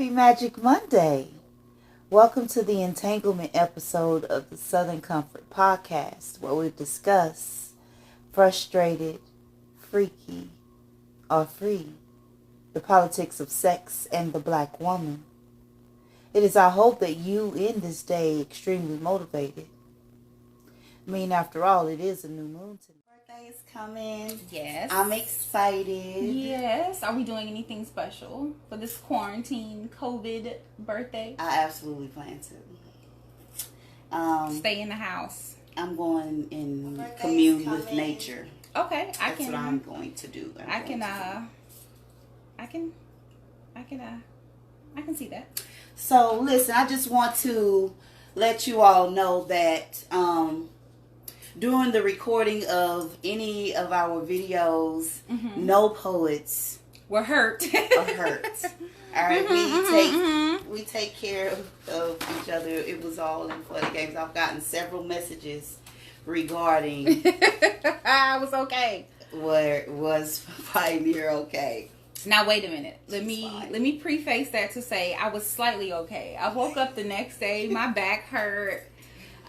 Happy Magic Monday. Welcome to the Entanglement Episode of the Southern Comfort Podcast, where we discuss frustrated, freaky, or free, the politics of sex and the black woman. It is our hope that you end this day extremely motivated. I mean, after all, it is a new moon today. Birthday is coming. Yes. I'm excited. Yes. Are we doing anything special for this quarantine COVID birthday? I absolutely plan to. Stay in the house. I'm going and commune with nature. Okay, That's what I'm going to do. I can see that. So listen, I just want to let you all know that during the recording of any of our videos, no poets were hurt. All right, we take care of each other. It was all in fun and games. I've gotten several messages regarding I was okay. Was probably near okay. Now wait a minute. Let me preface that to say I was slightly okay. I woke up the next day, my back hurt.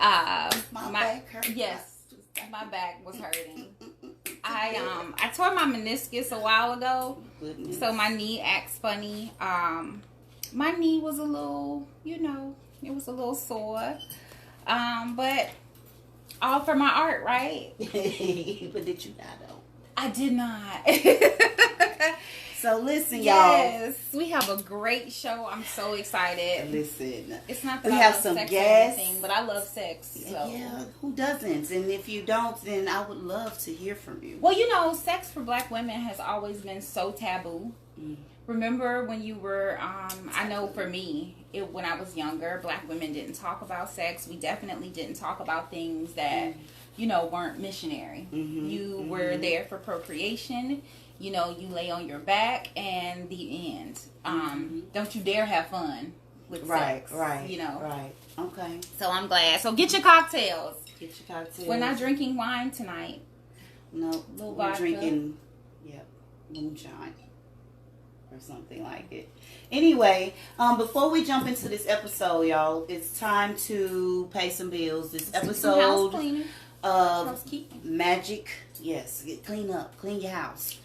My back hurt. Yes, my back was hurting. I tore my meniscus a while ago. Goodness. So my knee acts funny. My knee was a little, it was a little sore. But all for my art, right? But did you not though? I did not. So listen, y'all. Yes, we have a great show. I'm so excited. Listen, it's not that we I have love some sex guests, or anything, but I love sex. So. Yeah, who doesn't? And if you don't, then I would love to hear from you. Well, sex for black women has always been so taboo. Remember when you were, I know for me, when I was younger, black women didn't talk about sex. We definitely didn't talk about things that, weren't missionary. You were there for procreation. You lay on your back and the end. Don't you dare have fun with sex. Right. Right. Okay. So I'm glad. So get your cocktails. We're not drinking wine tonight. No. We're drinking, moonshine. Or something like it. Anyway, before we jump into this episode, y'all, it's time to pay some bills. This episode of Magic, clean your house.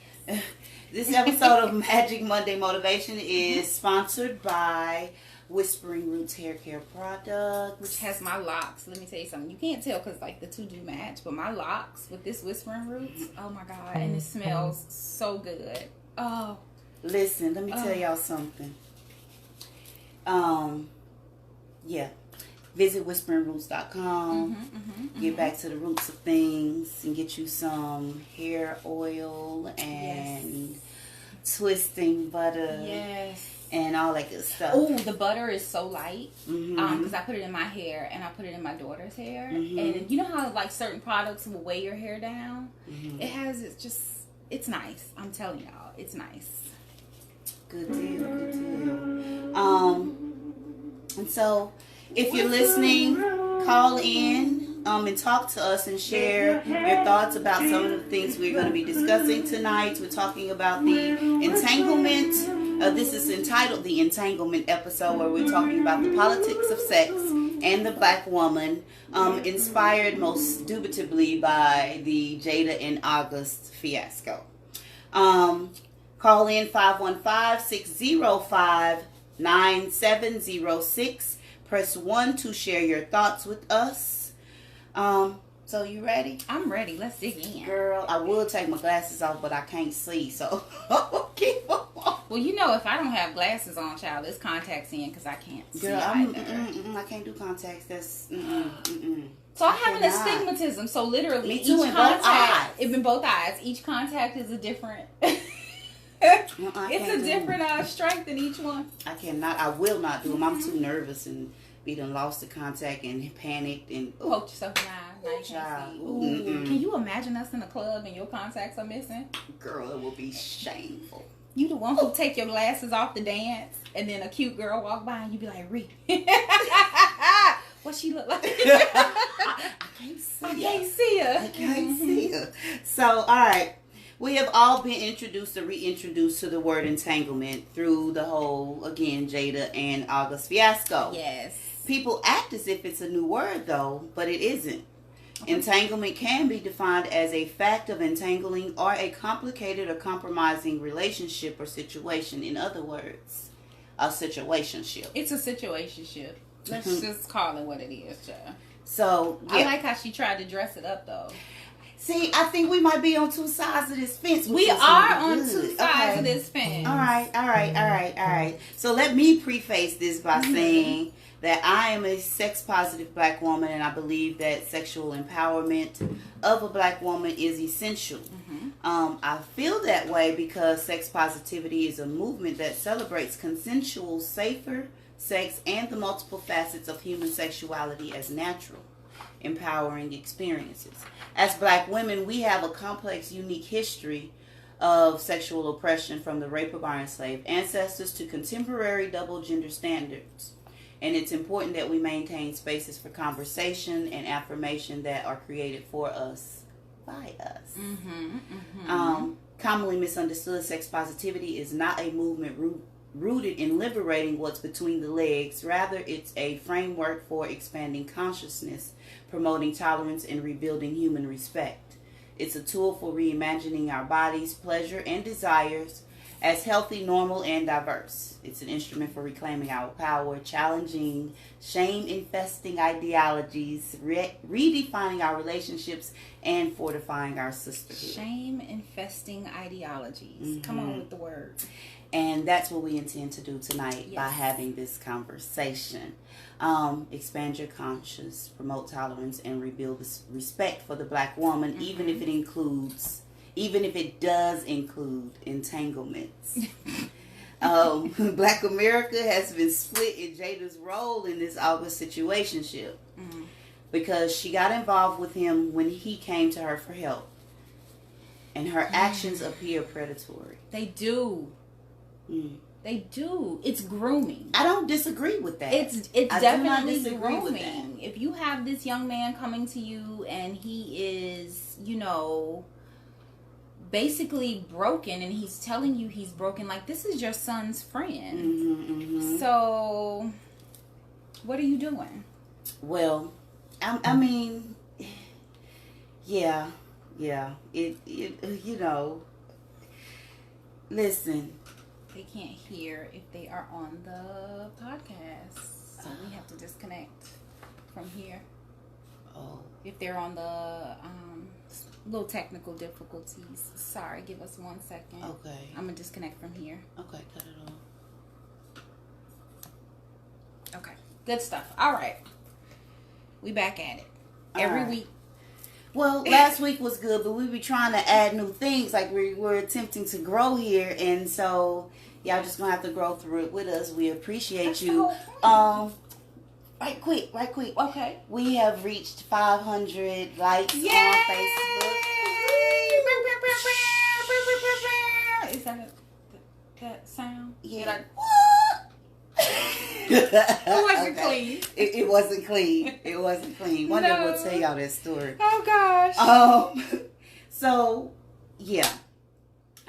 This episode of Magic Monday Motivation is sponsored by Whispering Roots Hair Care Products, which has my locks. Let me tell you something. You can't tell because the two do match, but my locks with this Whispering Roots, oh my god, and it smells so good. Oh. Listen, let me tell y'all something. Visit whisperingroots.com. Get back to the roots of things and get you some hair oil and twisting butter. Yes. And all that good stuff. Oh, the butter is so light. Because I put it in my hair and I put it in my daughter's hair. And you know how certain products will weigh your hair down? It's nice. I'm telling y'all, it's nice. Good deal. And so, if you're listening, call in and talk to us and share your thoughts about some of the things we're going to be discussing tonight. We're talking about the entanglement. This is entitled the Entanglement Episode, where we're talking about the politics of sex and the black woman, inspired most indubitably by the Jada and August fiasco. Call in 515-605-9706. Press 1 to share your thoughts with us. So you ready? I'm ready. Let's dig in. Girl, I will take my glasses off, but I can't see, so keep on. Well, if I don't have glasses on, child, it's contacts in because I can't see either. I can't do contacts. That's So I'm having astigmatism. So literally, me too, each contact, in both eyes. Each contact is a different. It's a different strength in each one. I will not do them. I'm too nervous and be done lost the contact and panicked and poked yourself in the eye. Can you imagine us in a club and your contacts are missing? Girl, it will be shameful. You the one who take your glasses off to dance and then a cute girl walk by and you be like, Ree. What she look like? I can't see her. So, all right. We have all been introduced or reintroduced to the word entanglement through the whole, again, Jada and August fiasco. Yes. People act as if it's a new word, though, but it isn't. Entanglement can be defined as a fact of entangling or a complicated or compromising relationship or situation. In other words, a situationship. It's a situationship. Let's just call it what it is, child. So, yeah. I like how she tried to dress it up, though. See, I think we might be on two sides of this fence. We are on two sides of this fence. All right. So let me preface this by saying that I am a sex-positive black woman, and I believe that sexual empowerment of a black woman is essential. I feel that way because sex positivity is a movement that celebrates consensual, safer sex and the multiple facets of human sexuality as natural, empowering experiences. As black women, we have a complex, unique history of sexual oppression from the rape of our enslaved ancestors to contemporary double gender standards. And it's important that we maintain spaces for conversation and affirmation that are created for us by us. Commonly misunderstood, sex positivity is not a movement rooted in liberating what's between the legs. Rather, it's a framework for expanding consciousness, promoting tolerance, and rebuilding human respect. It's a tool for reimagining our bodies, pleasure, and desires as healthy, normal, and diverse. It's an instrument for reclaiming our power, challenging shame-infesting ideologies, redefining our relationships, and fortifying our sisterhood. Shame-infesting ideologies. Come on with the word. And that's what we intend to do tonight by having this conversation. Expand your conscience, promote tolerance, and rebuild the respect for the black woman, even if it does include entanglements. Black America has been split in Jada's role in this August situationship because she got involved with him when he came to her for help. And her actions appear predatory. They do. They do. It's grooming. I don't disagree with that. It's definitely grooming. If you have this young man coming to you and he is, basically broken, and he's telling you he's broken, like, this is your son's friend. So what are you doing? Well, I mean, yeah, listen, they can't hear if they are on the podcast, so we have to disconnect from here. If they're on the little technical difficulties, sorry, give us 1 second. Okay, I'm gonna disconnect from here. Okay, cut it off. Okay, good stuff. All right, we back at it every week. Well, last week was good, but we be trying to add new things. Like we're attempting to grow here, and so y'all just gonna have to grow through it with us. We appreciate you. Right quick. Okay. We have reached 500 likes on Facebook. Is that that sound? Yeah. It wasn't clean. It wasn't clean. It wasn't clean. One day we'll tell y'all that story. Oh gosh. So yeah,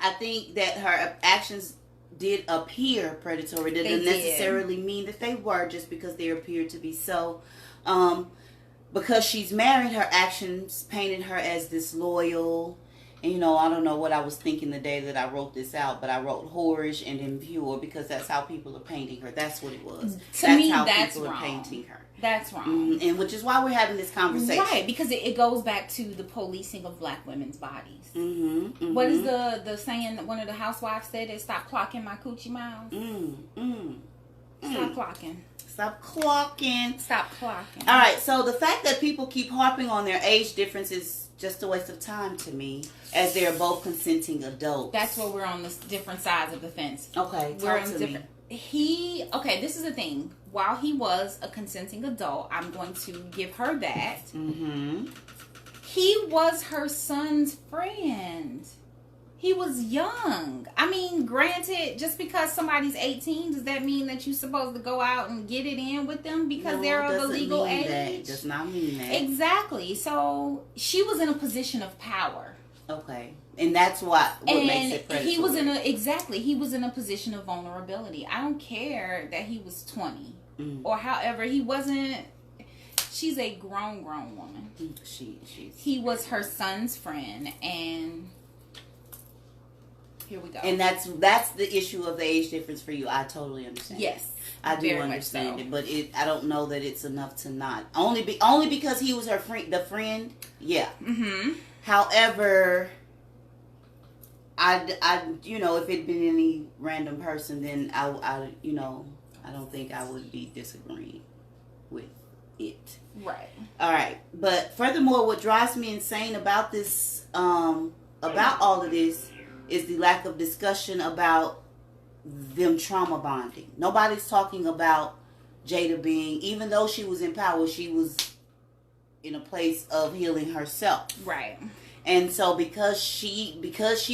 I think that her actions did appear predatory. That doesn't necessarily mean that they were, just because they appeared to be so. Because she's married, her actions painted her as this loyal. And, I don't know what I was thinking the day that I wrote this out, but I wrote whorish and impure because that's how people are painting her. That's what it was. That's how that's people wrong. are painting her. That's wrong. And which is why we're having this conversation. Right, because it goes back to the policing of black women's bodies. What is the saying that one of the housewives said? Is stop clocking my coochie mouth. Stop clocking. Stop clocking. Stop clocking. All right, so the fact that people keep harping on their age difference is just a waste of time to me, as they're both consenting adults. That's where we're on the different sides of the fence. Okay, we're talk on to different. This is the thing. While he was a consenting adult, I'm going to give her that. He was her son's friend. He was young. I mean, granted, just because somebody's 18, does that mean that you're supposed to go out and get it in with them because they're of the legal age? That does not mean that. Exactly. So she was in a position of power. Okay. And that's what makes it predatory. He was in a position of vulnerability. I don't care that he was 20 or however. He wasn't. She's a grown woman. He was her son's friend, and here we go. And that's the issue of the age difference for you. I totally understand. Yes, I do understand it, but I don't know that it's enough to not only because he was her friend, the friend. Yeah. Mm-hmm. However, I if it'd been any random person, then I don't think I would be disagreeing with it. Right. All right. But furthermore, what drives me insane about this, about all of this, is the lack of discussion about them trauma bonding. Nobody's talking about Jada being, even though she was in power, she was in a place of healing herself. Right. And so because she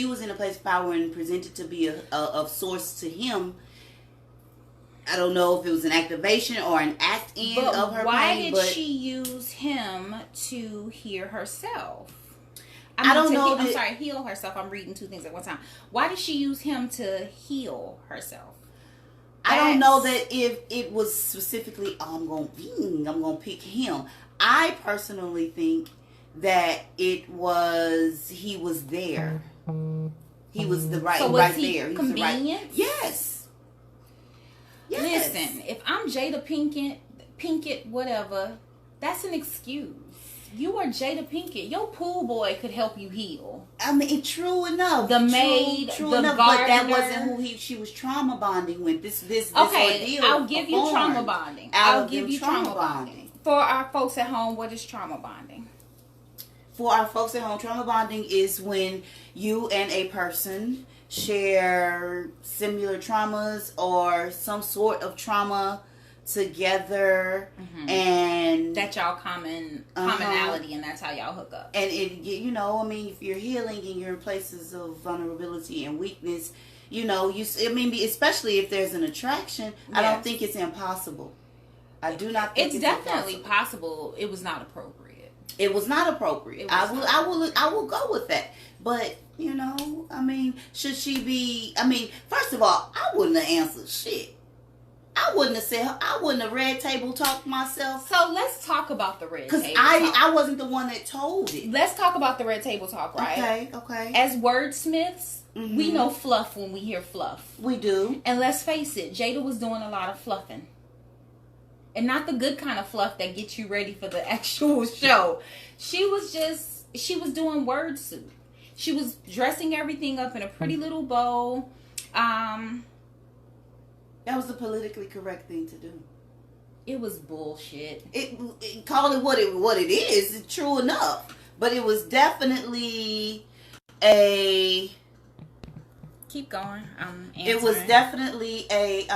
was in a place of power and presented to be a source to him, I don't know if it was an activation or an act in of her pain. Why did she use him to heal herself? Heal herself. I'm reading two things at one time. Why did she use him to heal herself? I don't know that if it was specifically, I'm gonna pick him. I personally think that he was there. He was right there. He convenient? Yes. Listen, if I'm Jada Pinkett, whatever, that's an excuse. You are Jada Pinkett. Your pool boy could help you heal. I mean, true enough. The maid, the gardener. But that wasn't who she was trauma bonding with. This okay, ordeal. I'll give you trauma bonding. I'll give you trauma bonding. For our folks at home, what is trauma bonding? For our folks at home, trauma bonding is when you and a person share similar traumas or some sort of trauma together, and that y'all commonality, and that's how y'all hook up. And if you're healing and you're in places of vulnerability and weakness, especially if there's an attraction, yes. I don't think it's impossible. I do not think it's definitely possible. It was not appropriate. It was not appropriate. I will go with that. But should she be? First of all, I wouldn't have answered shit. I wouldn't have red table talked myself. So let's talk about the red table talk. Because I wasn't the one that told it. Let's talk about the red table talk, right? Okay. As wordsmiths, we know fluff when we hear fluff. We do. And let's face it, Jada was doing a lot of fluffing. And not the good kind of fluff that gets you ready for the actual show. She was doing word soup. She was dressing everything up in a pretty little bow. That was the politically correct thing to do. It was bullshit. Call it what it is. It's true enough. But it was definitely a... Keep going. It was definitely a...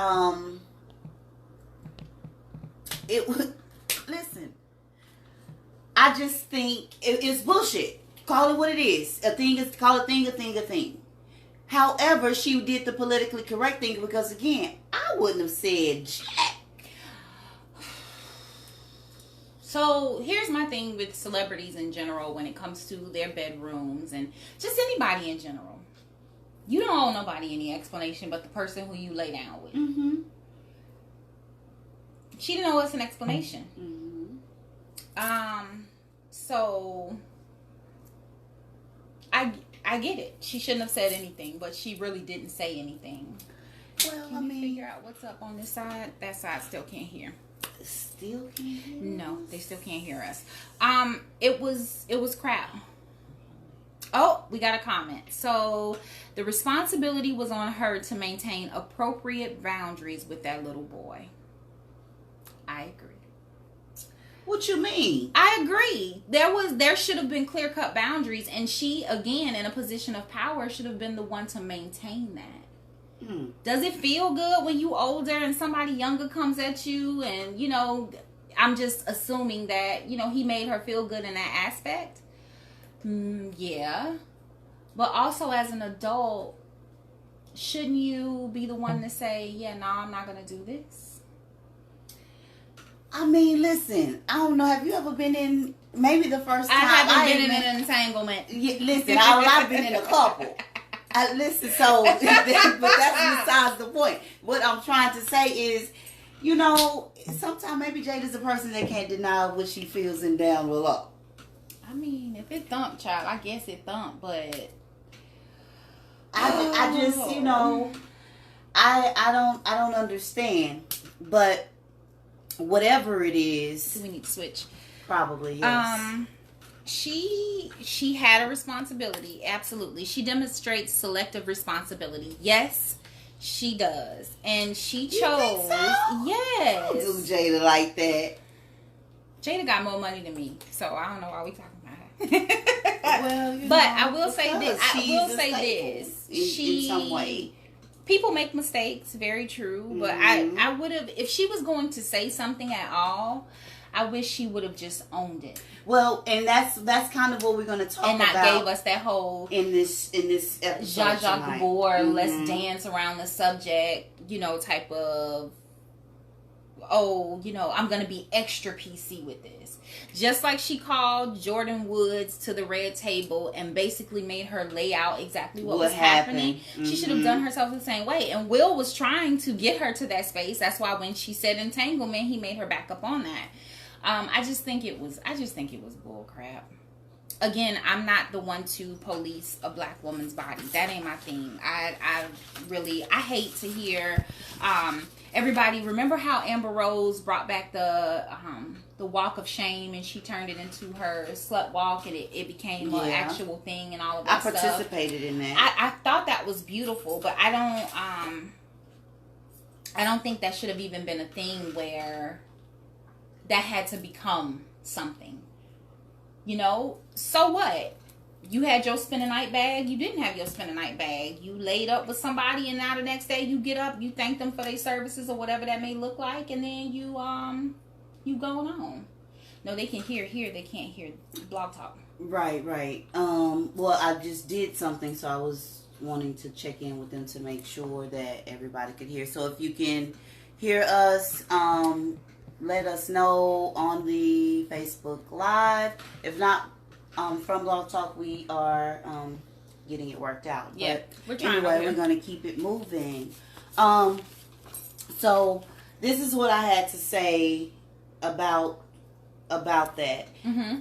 It was... Listen. I just think it's bullshit. Call it what it is. Call a thing. However, she did the politically correct thing because, again, I wouldn't have said jack. So, here's my thing with celebrities in general when it comes to their bedrooms and just anybody in general. You don't owe nobody any explanation but the person who you lay down with. Mm-hmm. She didn't owe us an explanation. Mm-hmm. So... I get it. She shouldn't have said anything, but she really didn't say anything. Well, Can you figure out what's up on this side? That side still can't hear. Still can't hear? No, they still can't hear us. It was crap. Oh, we got a comment. So, the responsibility was on her to maintain appropriate boundaries with that little boy. I agree. What you mean? I agree. There should have been clear-cut boundaries, and she, again, in a position of power, should have been the one to maintain that. Does it feel good when you older and somebody younger comes at you? And, I'm just assuming that, he made her feel good in that aspect. Yeah. But also as an adult, shouldn't you be the one to say, yeah, no, I'm not going to do this? I mean, listen, I don't know. Have you ever been in, maybe the first time? I haven't been in an entanglement. Listen, I've been in a couple. Listen, so, but that's besides the point. What I'm trying to say is, you know, sometimes maybe Jada's a person that can't deny what she feels in down below. I mean, if it thump, child, I guess it thump, but I just, you know, I don't understand. But whatever it is, do we need to switch? Probably, yes. She had a responsibility. Absolutely. She demonstrates selective responsibility. Yes, she does. And she chose. You think so? Yes. Don't do Jada like that. Jada got more money than me, so I don't know why we talking about her. Well, you but know, I will say this. In some way. People make mistakes, very true. But I would have, if she was going to say something at all, I wish she would have just owned it. Well, and that's kind of what we're going to talk about. And not gave us that whole in this episode. Zsa Zsa Gabor, let's dance around the subject, you know, type of, oh, you know, I'm going to be extra PC with this. Just like she called Jordan Woods to the red table and basically made her lay out exactly what was happening. She should have done herself the same way. And Will was trying to get her to that space. That's why when she said entanglement, he made her back up on that. I just think it was bull crap. Again, I'm not the one to police a black woman's body. That ain't my thing. I hate to hear everybody. Remember how Amber Rose brought back the walk of shame and she turned it into her slut walk and it became an actual thing and all of that stuff. I participated in that. I thought that was beautiful, but I don't think that should have even been a thing where that had to become something. You know, so what? You had your spend a night bag. You didn't have your spend a night bag. You laid up with somebody, and now the next day you get up, you thank them for their services or whatever that may look like, and then you going on. No, they can hear here. They can't hear Blog Talk. Right. Well, I just did something, so I was wanting to check in with them to make sure that everybody could hear. So if you can hear us, let us know on the Facebook Live. If not, from Blog Talk, we are getting it worked out. Yeah, but we're trying. Anyway, we're going to keep it moving. So this is what I had to say about that. Mm-hmm.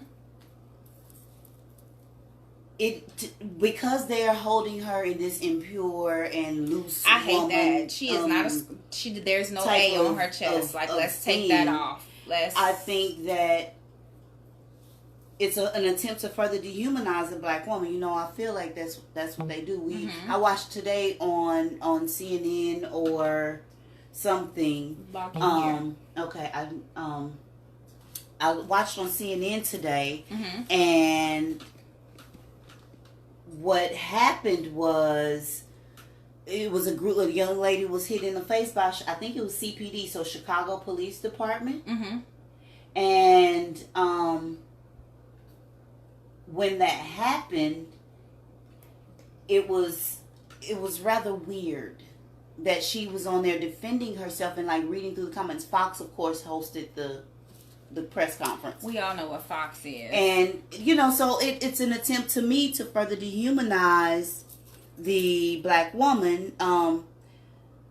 Because they are holding her in this impure and loose. I hate woman, that she is not a. There's no A on her chest. Let's take that off. I think that it's an attempt to further dehumanize a black woman. You know, I feel like that's what they do. I watched today on CNN or something. Okay, I watched on CNN today, and what happened was it was a young lady was hit in the face by, I think it was CPD, so Chicago Police Department. And when that happened, it was rather weird that she was on there defending herself and like reading through the comments. Fox, of course, hosted the press conference. We all know what Fox is. And, you know, so it's an attempt to me to further dehumanize the black woman.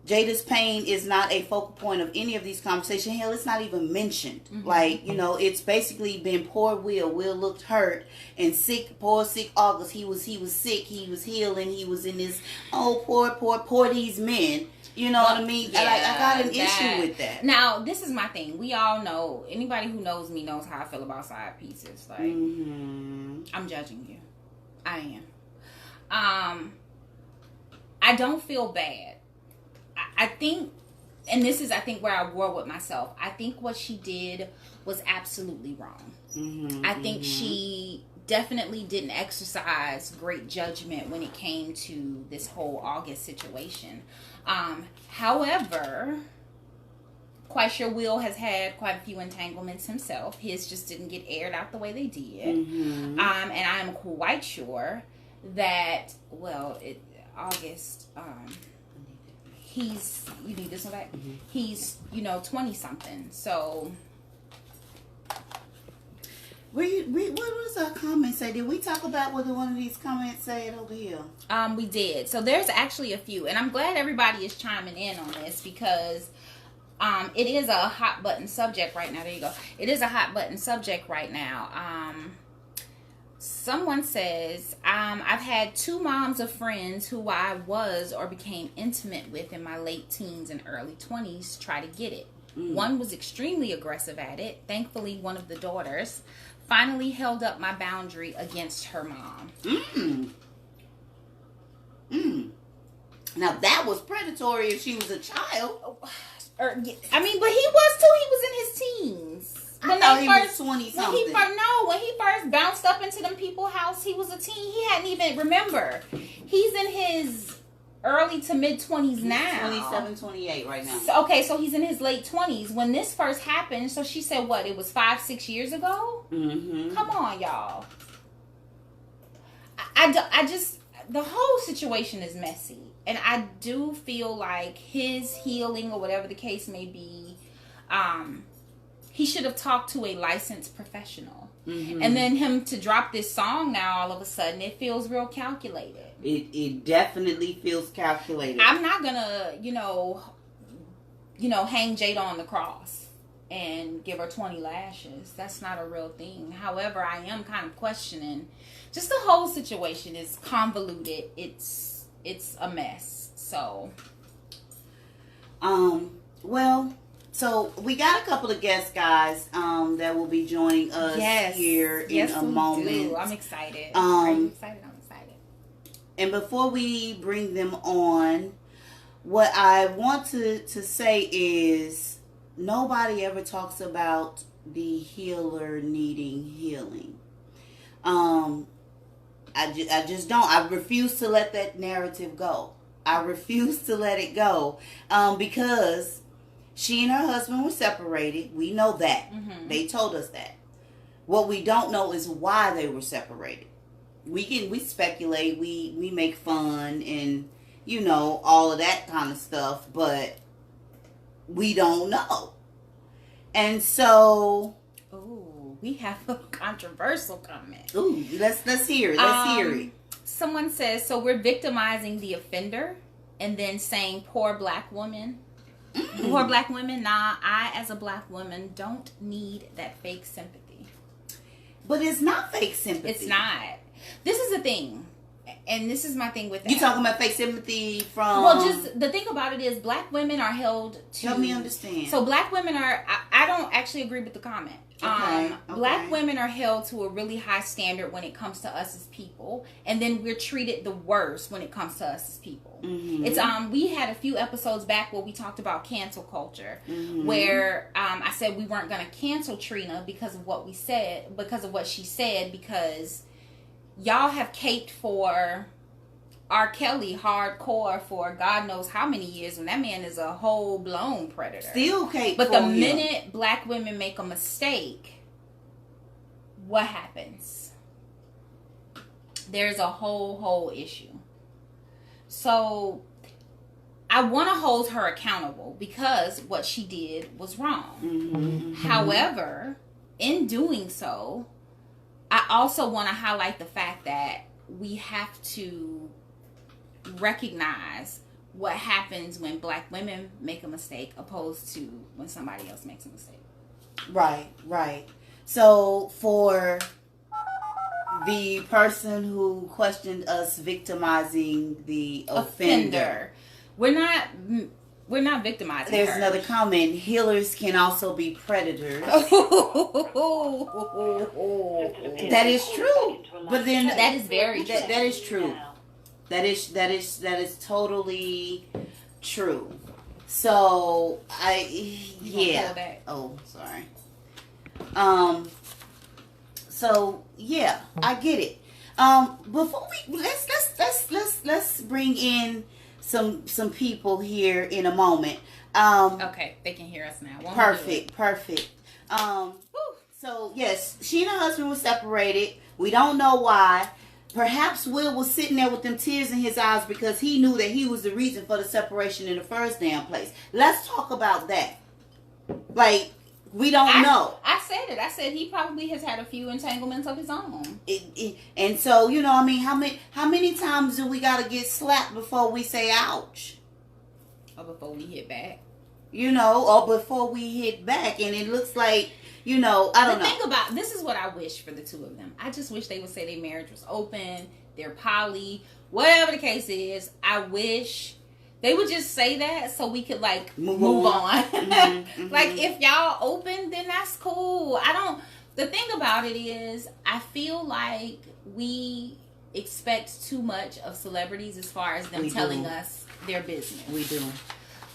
Jada's pain is not a focal point of any of these conversations. Hell, it's not even mentioned. Like, you know, it's basically been poor Will. Will looked hurt and sick. Poor sick August. He was sick. He was healing. He was in this, poor these men. You know what I mean? Yeah, I got an issue with that. Now, this is my thing. We all know, anybody who knows me knows how I feel about side pieces. Like, I'm judging you. I am. I don't feel bad. I think, and this is, I think, where I war with myself. I think what she did was absolutely wrong. I think she definitely didn't exercise great judgment when it came to this whole August situation. However, quite sure Will has had quite a few entanglements himself. His just didn't get aired out the way they did. And I am quite sure that, August, you need this one back? He's, 20 something. So What was our comment say? Did we talk about what one of these comments said over here? We did. So there's actually a few, and I'm glad everybody is chiming in on this because it is a hot button subject right now. There you go. It is a hot button subject right now. Someone says, I've had 2 moms of friends who I was or became intimate with in my late teens and early 20s try to get it. One was extremely aggressive at it. Thankfully, one of the daughters finally held up my boundary against her mom. Now, that was predatory if she was a child. I mean, but he was too. He was in his teens. I thought he was 20-something. When he first bounced up into them people's house, he was a teen. He hadn't even, remember, he's in his early to mid 20s now. 27, 28 right now. So, okay, so he's in his late 20s. When this first happened, so she said what? It was 5-6 years ago? Mm-hmm. Come on, y'all. I just, the whole situation is messy. And I do feel like his healing or whatever the case may be, he should have talked to a licensed professional. Mm-hmm. And then him to drop this song now all of a sudden, it feels real calculated. It definitely feels calculated. I'm not gonna, hang Jada on the cross and give her 20 lashes. That's not a real thing. However, I am kind of questioning. Just the whole situation is convoluted. It's a mess. So, So we got a couple of guest guys that will be joining us here in a moment. Do. I'm excited. Are you excited? I'm excited. And before we bring them on, what I want to say is nobody ever talks about the healer needing healing. I just don't. I refuse to let that narrative go. I refuse to let it go because she and her husband were separated. We know that. Mm-hmm. They told us that. What we don't know is why they were separated. We speculate, we make fun and, all of that kind of stuff, but we don't know. And so... Ooh, we have a controversial comment. Ooh, let's hear it. Let's hear it. Someone says, so we're victimizing the offender and then saying poor black woman. Mm-hmm. Poor black women, nah, I as a black woman don't need that fake sympathy. But it's not fake sympathy. It's not. This is the thing. And this is my thing with that. You talking about fake sympathy from... Well, just the thing about it is black women are held to... Help me understand. So black women are... I don't actually agree with the comment. Okay. Black women are held to a really high standard when it comes to us as people, and then we're treated the worst when it comes to us as people. Mm-hmm. It's we had a few episodes back where we talked about cancel culture, mm-hmm. where I said we weren't going to cancel Trina because of what we said, because of what she said, because y'all have caped for R. Kelly hardcore for God knows how many years, and that man is a whole blown predator. Still caped. But the minute black women make a mistake, what happens? There's a whole issue. So I want to hold her accountable because what she did was wrong. Mm-hmm. However, in doing so, I also want to highlight the fact that we have to recognize what happens when black women make a mistake opposed to when somebody else makes a mistake. Right. So for the person who questioned us victimizing the offender, we're not victimizing There's her. Another comment. Healers can also be predators. That is true. But then that is very true. That is true. That is totally true. So Oh, sorry. So yeah, I get it. Before we let's bring in some people here in a moment. Okay, they can hear us now. Perfect. So yes, she and her husband were separated. We don't know why. Perhaps Will was sitting there with them tears in his eyes because he knew that he was the reason for the separation in the first damn place. Let's talk about that. Like, We don't know. I said it. I said he probably has had a few entanglements of his own. And so, you know, I mean, how many times do we got to get slapped before we say ouch? Or before we hit back. You know, or before we hit back. And it looks like, you know, I don't know. Think about, this is what I wish for the two of them. I just wish they would say their marriage was open, they're poly, whatever the case is. I wish they would just say that so we could, like, move on. Mm-hmm. Like, if y'all open, then that's cool. The thing about it is, I feel like we expect too much of celebrities as far as them telling us their business. We do.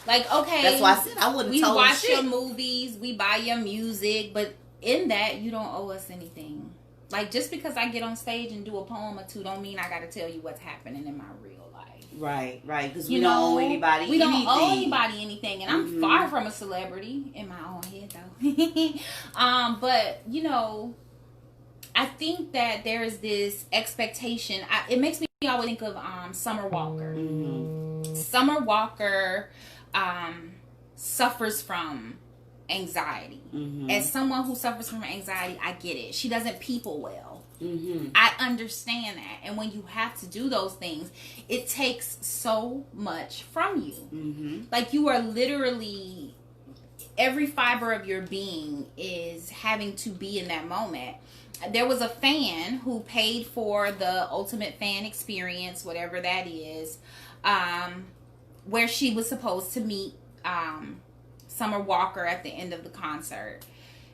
Like, okay. That's why I said I wouldn't tell We watch your movies, we buy your music, but in that, you don't owe us anything. Like, just because I get on stage and do a poem or two don't mean I got to tell you what's happening in my real life. Right. Because we don't owe anybody anything. We don't owe anybody anything. And I'm far from a celebrity in my own head, though. But, you know, I think that there's this expectation. It makes me always think of Summer Walker. Mm-hmm. Summer Walker suffers from anxiety. Mm-hmm. As someone who suffers from anxiety, I get it. She doesn't people well. Mm-hmm. I understand that. And when you have to do those things, it takes so much from you. Mm-hmm. Like, you are literally, every fiber of your being is having to be in that moment. There was a fan who paid for the ultimate fan experience, whatever that is, where she was supposed to meet Summer Walker at the end of the concert.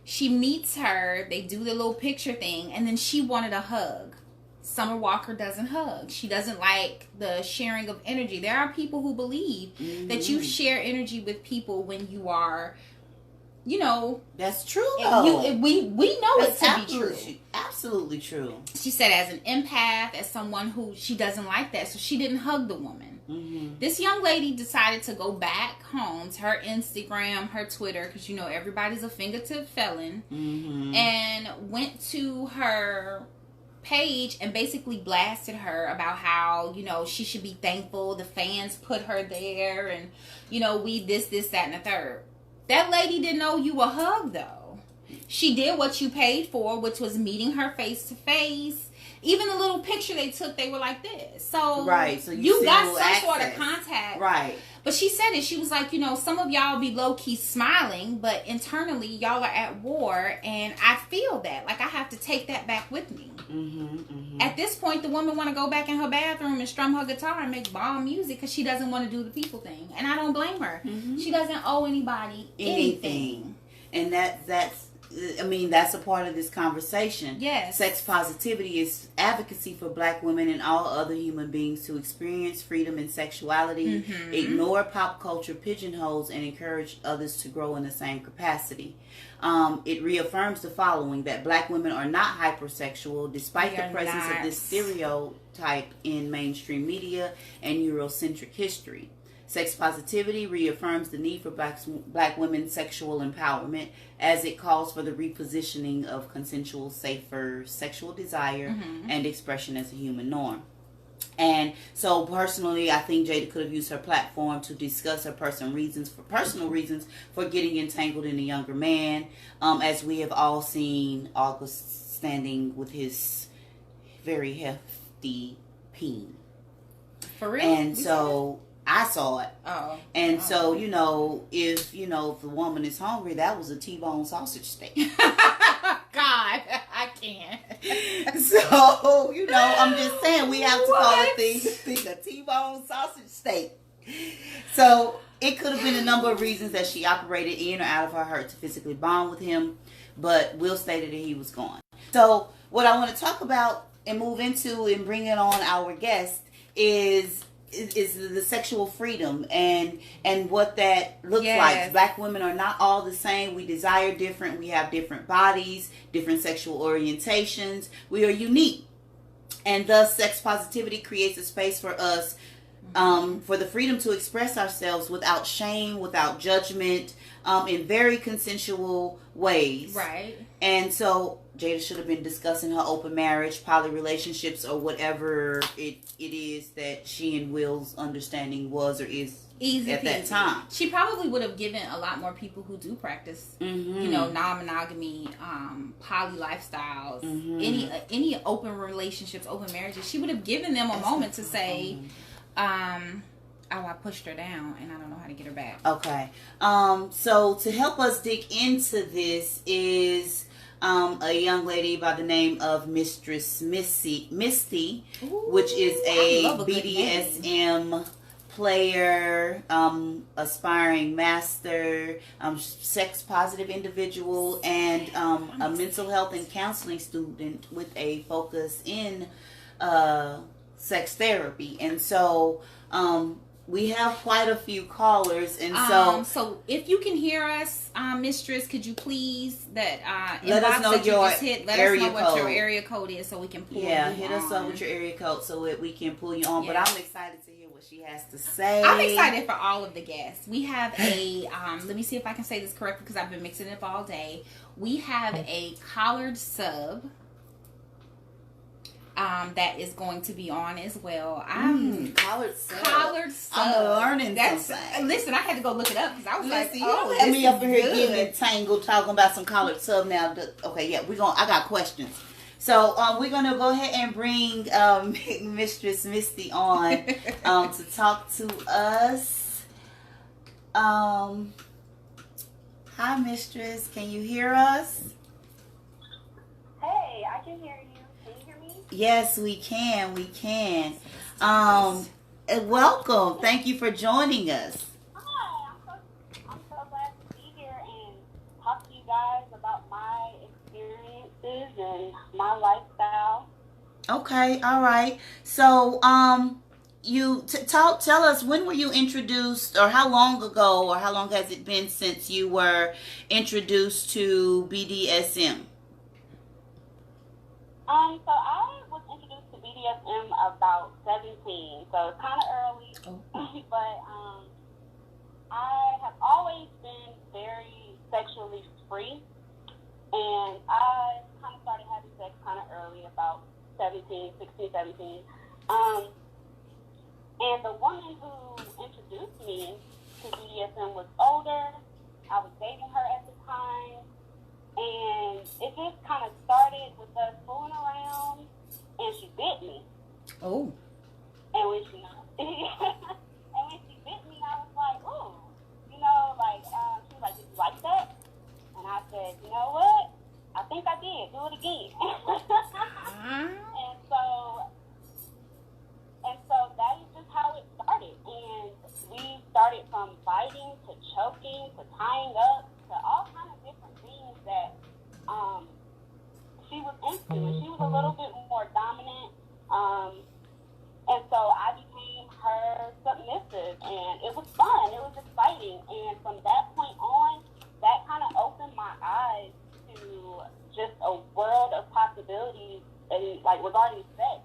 She meets her, they do the little picture thing, and then she wanted a hug. Summer Walker doesn't hug. She doesn't like the sharing of energy. There are people who believe that you share energy with people when you are, you know. That's true, though. We know it to be true. Absolutely true. She said as an empath, as someone who, she doesn't like that, so she didn't hug the woman. Mm-hmm. This young lady decided to go back home to her Instagram, her Twitter, because, you know, everybody's a fingertip felon, and went to her page and basically blasted her about how, you know, she should be thankful the fans put her there, and, you know, we this, that, and the third. That lady didn't owe you a hug, though. She did what you paid for, which was meeting her face to face. Even the little picture they took, they were like this. So, so you got some sort of contact. Right. But she said it. She was like, you know, some of y'all be low-key smiling, but internally, y'all are at war, and I feel that. Like, I have to take that back with me. At this point, the woman want to go back in her bathroom and strum her guitar and make bomb music because she doesn't want to do the people thing. And I don't blame her. She doesn't owe anybody anything. And that's a part of this conversation. Yes. Sex positivity is advocacy for Black women and all other human beings to experience freedom in sexuality, ignore pop culture pigeonholes, and encourage others to grow in the same capacity. It reaffirms the following: that Black women are not hypersexual, despite the presence of this stereotype in mainstream media and Eurocentric history. Sex positivity reaffirms the need for black women's sexual empowerment, as it calls for the repositioning of consensual, safer sexual desire and expression as a human norm. And so, personally, I think Jada could have used her platform to discuss her personal reasons for getting entangled in a younger man, as we have all seen August standing with his very hefty peen. For real? And so I saw it. So, you know, if the woman is hungry, that was a T-bone sausage steak. God, I can't. So, you know, I'm just saying we have to call a thing a T-bone sausage steak. So, it could have been a number of reasons that she operated in or out of her heart to physically bond with him, but Will stated that he was gone. So, what I want to talk about and move into and bring it on our guest is the sexual freedom and what that looks like. Black women are not all the same. We desire different. We have different bodies, different sexual orientations. We are unique. And thus, sex positivity creates a space for us for the freedom to express ourselves without shame, without judgment, in very consensual ways. Right. And so Jada should have been discussing her open marriage, poly relationships, or whatever it is that she and Will's understanding was or is easy at that time. She probably would have given a lot more people who do practice, non-monogamy, poly lifestyles, any open relationships, open marriages. She would have given them a moment to say, I pushed her down and I don't know how to get her back. Okay. So to help us dig into this is a young lady by the name of Mistress Misty, Ooh, which is a BDSM player, aspiring master, sex positive individual, and a mental health and counseling student with a focus in sex therapy. And so we have quite a few callers, and so if you can hear us, Mistress, could you please let us know your area code. What your area code is, so we can pull you on. Hit us up with your area code so that we can pull you on. Yeah. But I'm excited to hear what she has to say. I'm excited for all of the guests. We have a let me see if I can say this correctly because I've been mixing it up all day. We have a collared sub. That is going to be on as well. Collared sub. I'm learning something. Listen, I had to go look it up because I was let me up in here getting entangled talking about some collared sub now. Okay, yeah, I got questions. So we're gonna go ahead and bring Mistress Misty on to talk to us. Hi, Mistress. Can you hear us? Hey, I can hear you. Yes, we can. Welcome. Thank you for joining us. Hi, I'm so glad to be here and talk to you guys about my experiences and my lifestyle. Okay, all right. So, you tell us, when were you introduced, or how long ago, or how long has it been since you were introduced to BDSM? So I was introduced to BDSM about 17, so it's kind of early. But I have always been very sexually free, and I kind of started having sex kind of early, about 16, 17. And the woman who introduced me to BDSM was older. I was dating her at the time. And it just kind of started with us fooling around, and she bit me. Oh. And when she bit me, I was like, ooh, she was like, did you like that? And I said, you know what? I think I did. Do it again. And so that is just how it started. And we started from biting to choking to tying up to all kinds of different things that she was into. And she was a little bit more dominant. And so I became her submissive. And it was fun. It was exciting. And from that point on, that kind of opened my eyes to just a world of possibilities and, regarding sex.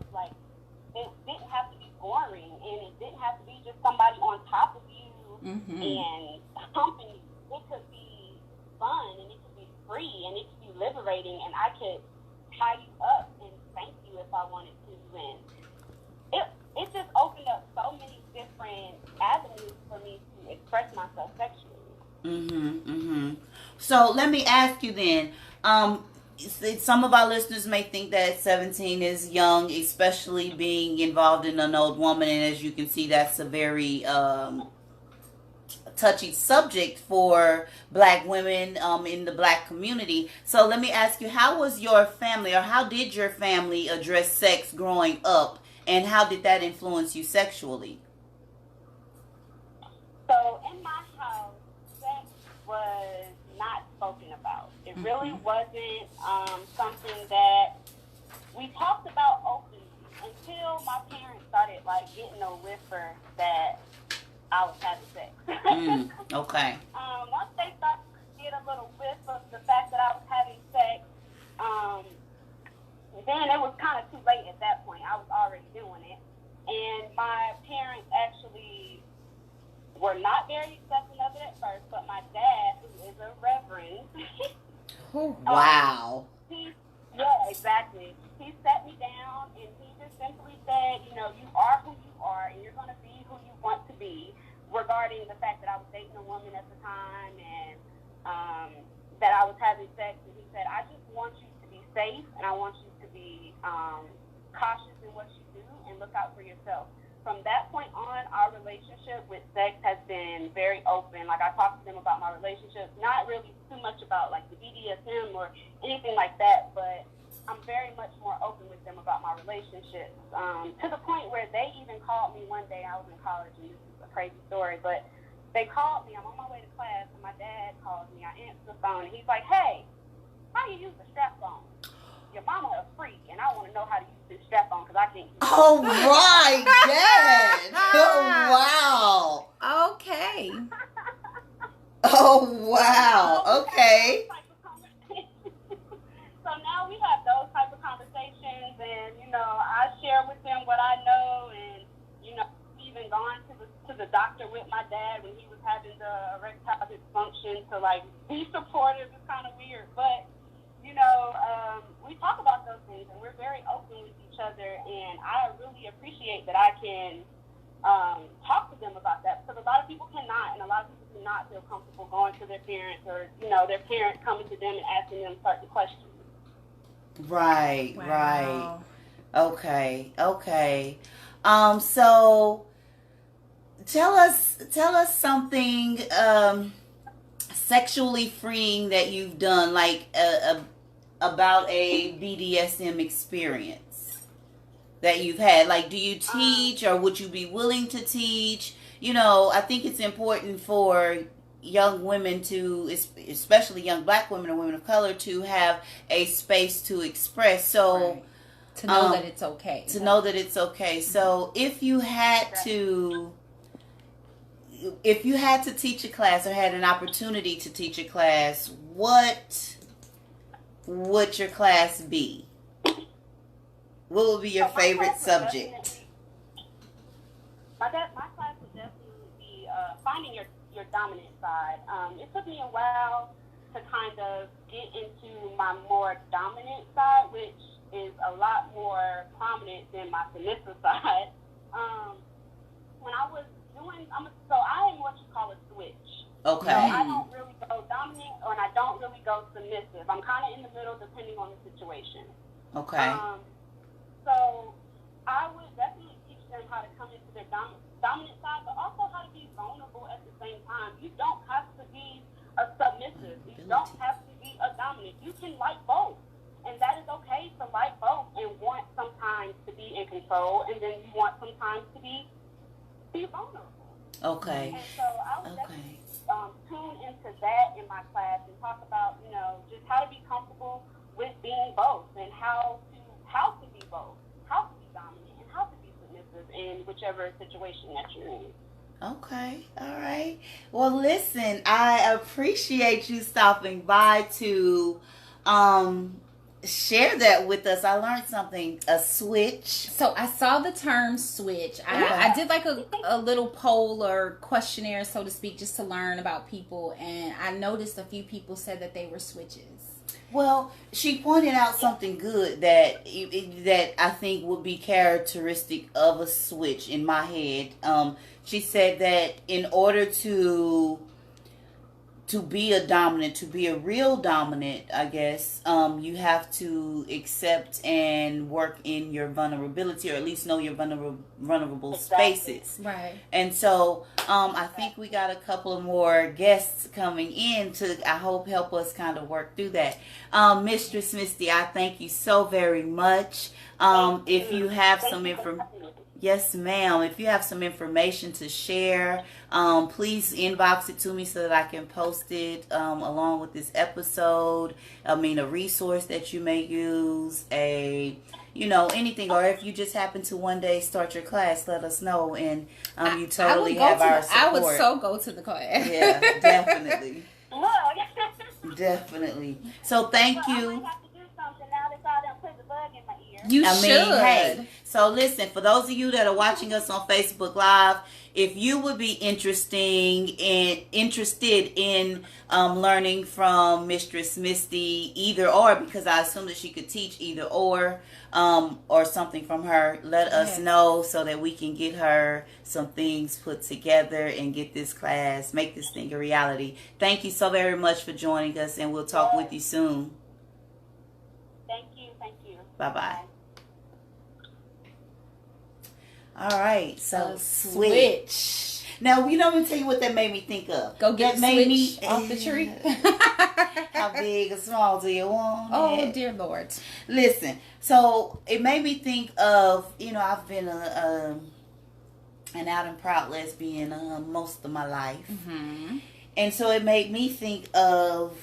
It didn't have to be boring, and it didn't have to be just somebody on top of you and humping you. It could be fun, and it could be free, and it could be liberating, and I could tie you up and spank you if I wanted to. And it just opened up so many different avenues for me to express myself sexually. So let me ask you then, some of our listeners may think that 17 is young, especially being involved in an old woman, and as you can see, that's a very touchy subject for Black women in the Black community. So let me ask you, how was your family, or how did your family address sex growing up, and how did that influence you sexually? So in my house, sex was not spoken about. It really wasn't something that we talked about openly until my parents started getting a whisper that I was having sex. Okay. Once they started to get a little whiff of the fact that I was having sex, then it was kind of too late at that point. I was already doing it. And my parents actually were not very accepting of it at first, but my dad, who is a reverend, Wow. Yeah, exactly. He sat me down and he just simply said, you know, you are who you are and you're going to be who you want to be, regarding the fact that I was dating a woman at the time and that I was having sex. And he said, I just want you to be safe and I want you to be cautious in what you do and look out for yourself. From that point on, our relationship with sex has been very open. Like, I talk to them about my relationship, not really too much about, like, the BDSM or anything like that, but I'm very much more open with them about my relationships, to the point where they even called me one day. I was in college, and this is a crazy story, but they called me. I'm on my way to class, and my dad calls me. I answer the phone, and he's like, hey, how you use the strap-on? Your mama a freak, and I want to know how to use this strap-on because I can't use it. Oh, my God. Oh, wow. Okay. Oh, wow. Okay. So now we have those type of conversations, and, you know, I share with them what I know, and, you know, even gone to the doctor with my dad when he was having the erectile dysfunction to, like, be supportive. It's kind of weird, but, you know, we talk about those things, and we're very open with each other, and I really appreciate that I can talk to them about that, because a lot of people cannot, and a lot of people do not feel comfortable going to their parents or, you know, their parents coming to them and asking them certain questions. Right, Wow. right. Okay. So tell us something sexually freeing that you've done, like about a BDSM experience that you've had. Like, do you teach, or would you be willing to teach? You know, I think it's important for young women to, especially young black women or women of color, to have a space to express. So, right. To know that it's okay. To know that it's okay. So, if you had to teach a class, or had an opportunity to teach a class, what would your class be? What would be your favorite subject? My class would definitely be finding your dominant side. It took me a while to kind of get into my more dominant side, which is a lot more prominent than my submissive side. When I was doing, so I am what you call a switch. Okay. So I don't really go dominant, and I don't really go submissive. I'm kind of in the middle depending on the situation. Okay. So I would definitely teach them how to come into their dominant side, but also how to be vulnerable at the same time. You don't have to be a submissive. You don't have to be a dominant. You can like both. And that is okay to like both and want sometimes to be in control, and then you want sometimes to be vulnerable. Okay. And so I would definitely tune into that in my class and talk about, you know, just how to be comfortable with being both, and how to be both, how to be dominant, and how to be submissive in whichever situation that you're in. Okay. All right. Well, listen, I appreciate you stopping by to share that with us. I learned something, a switch. So I saw the term switch. I did like a little poll or questionnaire, so to speak, just to learn about people, and I noticed a few people said that they were switches. Well, she pointed out something good that I think would be characteristic of a switch in my head. She said that in order to be a dominant, to be a real dominant, I guess, you have to accept and work in your vulnerability, or at least know your vulnerable spaces. Right. And so I think we got a couple of more guests coming in to, I hope, help us kind of work through that. Mistress Misty, I thank you so very much. If you have some information. Yes, ma'am. If you have some information to share, please inbox it to me so that I can post it along with this episode. I mean, a resource that you may use, anything. Or if you just happen to one day start your class, let us know. And you totally have our support. I would so go to the class. Yeah, definitely. Definitely. So thank you. I might have to do something now that y'all done put the bug in my ear. You should. Hey, so listen, for those of you that are watching us on Facebook Live, if you would be interested in learning from Mistress Misty, either or, because I assume that she could teach either or something from her, let us know so that we can get her some things put together and get this class, make this thing a reality. Thank you so very much for joining us, and we'll talk with you soon. Thank you. Bye-bye. All right, so switch. Now, you know, let me tell you what that made me think of. Go get that the switch off the tree. How big or small do you want? Oh, dear Lord. Listen, so it made me think of, I've been an out and proud lesbian most of my life. Mm-hmm. And so it made me think of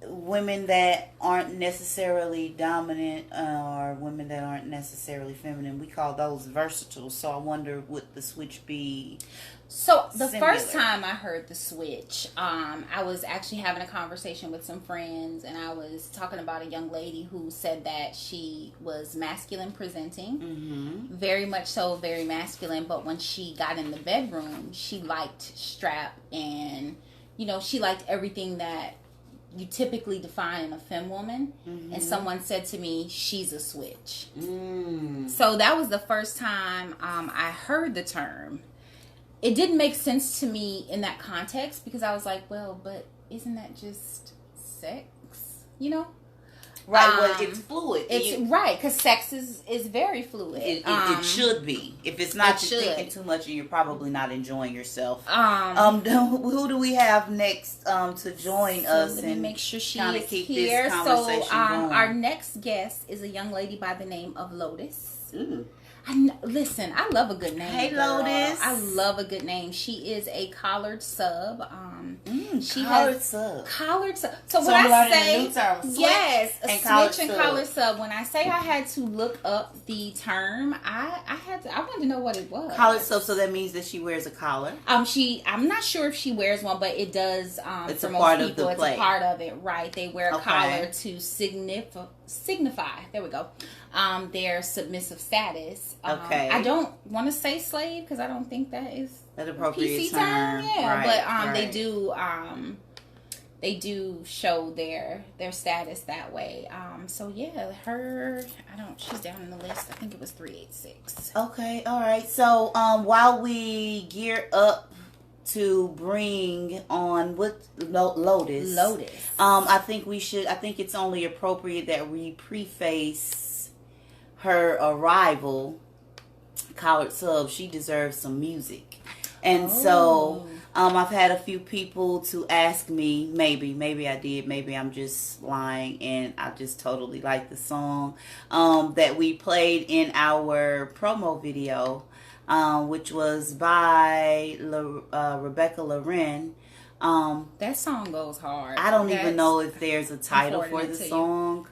women that aren't necessarily dominant or women that aren't necessarily feminine. We call those versatile. So I wonder, would the switch be So the similar? first time I heard the switch, I was actually having a conversation with some friends, and I was talking about a young lady who said that she was masculine presenting, Mm-hmm. very much so, very masculine, but when she got in the bedroom, she liked strap and, she liked everything that you typically define a femme woman. Mm-hmm. And someone said to me, she's a switch. Mm. So that was the first time I heard the term. It didn't make sense to me in that context because I was like, well, but isn't that just sex? Right, well, it's fluid. It's right, because sex is very fluid. It should be. If it's not, It you're should. thinking too much and you're probably not enjoying yourself. Who Who do we have next to join us let me and make sure she kinda is keep here. this conversation going? Our next guest is a young lady by the name of Lotus. Ooh. Listen, I love a good name. Hey, girl. Lotus. I love a good name. She is a collared sub. She collared has sub. Collared sub. So So when I'm I learning say a new term, switch yes, a and collared switch and sub. collared sub. When I say I had to look up the term, I wanted to know what it was. Collared sub, so that means that she wears a collar. I'm not sure if she wears one, but it does. It's for a most part of people, the it's play. a part of it, right? They wear a Okay. collar to signify. There we go. Their submissive status. Okay. I don't want to say slave because I don't think that is That appropriate PC term. yeah. Right, But right. they do show their status that way. So yeah, she's down in the list. I think it was 386. Okay, all right. So while we gear up to bring on Lotus. I think it's only appropriate that we preface her arrival. Collared sub, she deserves some music. And so I've had a few people to ask me, maybe I did, maybe I'm just lying, and I just totally like the song that we played in our promo video, which was by Rebecca Loren. That song goes hard. I don't even know if there's a title for forwarding the it to song.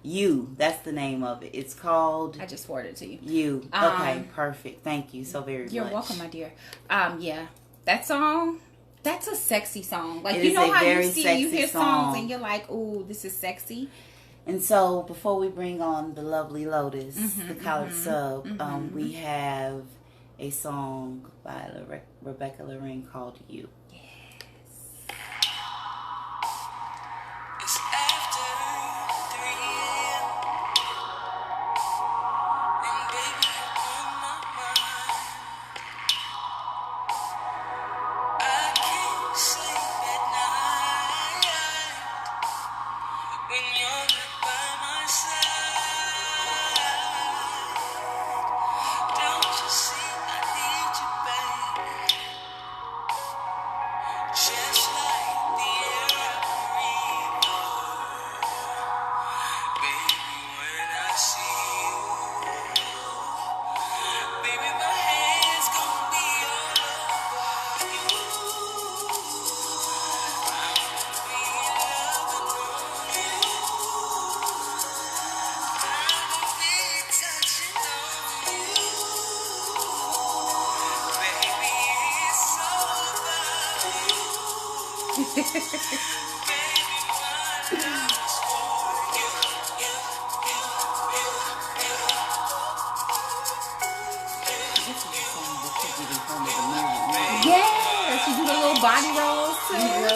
You, that's the name of it. It's called I just forwarded it to you. You. Okay, perfect. Thank you so very much. You're welcome, my dear. Yeah, that song, that's a sexy song. Like, It you is know a how very you sexy hear song. songs and you're like, ooh, this is sexy. And so, before we bring on the lovely Lotus, the collared sub, we have a song by Rebecca Loren called You. It's after 3 a.m. and baby you're on my mind. I can't sleep at night when you're not by my side. Don't you see I need you, baby? Just like the air I breathe, baby, when I see you, baby, my hands gon' be all over you. I'ma be loving on you. I'ma be touching on you. Baby, it's all about you. Baby, my love is for you, you, you, you, you, little body rolls too. Yeah.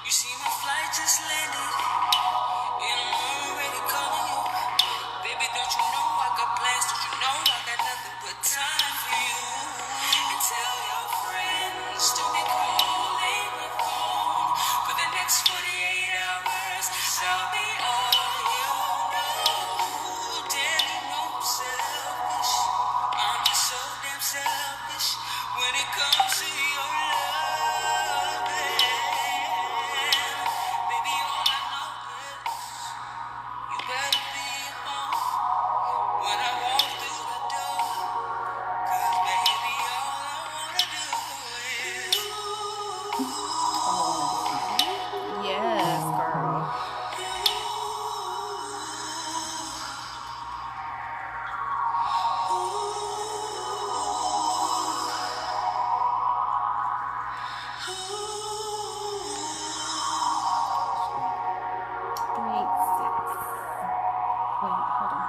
You see my flight just landed, and I'm already calling you. Baby, don't you know I got plans? Don't you know I got nothing but time for you? And tell your friends to be calling my phone for the next 48 hours. I'll be all you know. Damn, you know I'm selfish. I'm just so damn selfish when it comes to your love. Baby, all I know is you better be home when I walk through the door. 'Cause baby, all I wanna do is Yes, girl. Three, six. Wait, hold on.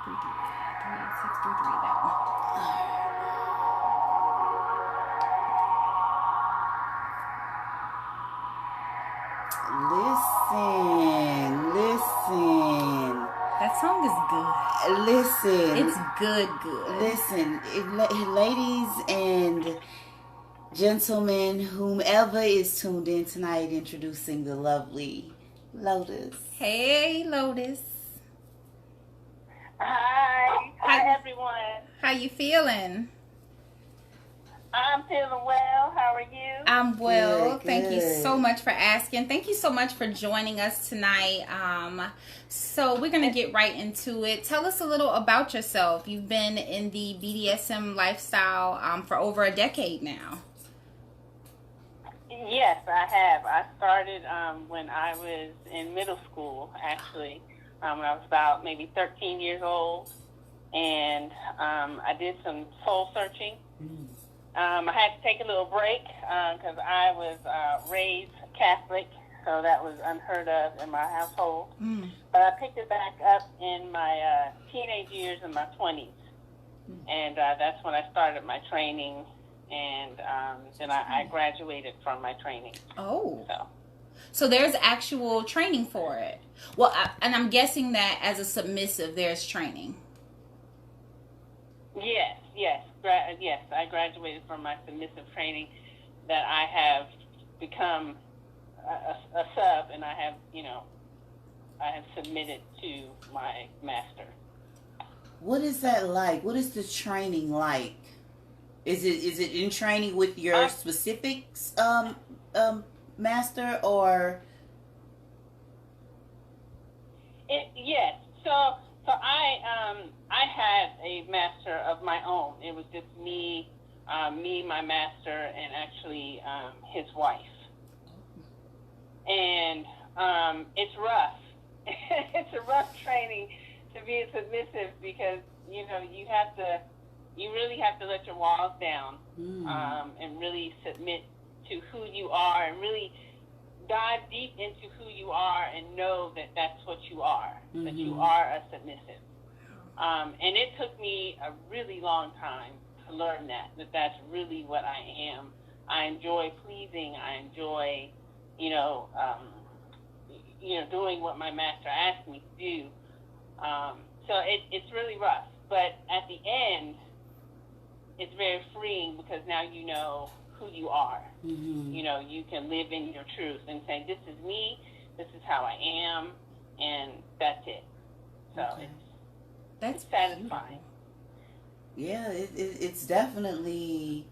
33633. That one. Listen. That song is good. Listen. It's good. Listen, ladies and gentlemen, whomever is tuned in tonight, introducing the lovely Lotus. Hey, Lotus. Hi. Hi, everyone. How you feeling? I'm feeling well. How are you? I'm well. Good, Thank you good. so much for asking. Thank you so much for joining us tonight. So we're going to get right into it. Tell us a little about yourself. You've been in the BDSM lifestyle for over a decade now. Yes, I have. I started when I was in middle school, actually, when I was about maybe 13 years old. And I did some soul searching. I had to take a little break because I was raised Catholic, so that was unheard of in my household. But I picked it back up in my teenage years in my 20s. And that's when I started my training, and then I graduated from my training. Oh. So there's actual training for it. Well, and I'm guessing that as a submissive, there's training. Yes. Yes, I graduated from my submissive training that I have become a sub, and I have submitted to my master. What is that like? What is the training like? Is it in training with your specific master, or? Yes. So I had a master of my own. It was just me, my master, and actually his wife. And it's rough. It's a rough training to be a submissive because you really have to let your walls down and really submit to who you are and really dive deep into who you are and know that that's what you are, that you are a submissive. And it took me a really long time to learn that that's really what I am. I enjoy pleasing. I enjoy, doing what my master asked me to do. So it's really rough. But at the end, it's very freeing because now you know who you are. You can live in your truth and say, this is me, this is how I am, and that's it. So it's satisfying. Yeah, it's definitely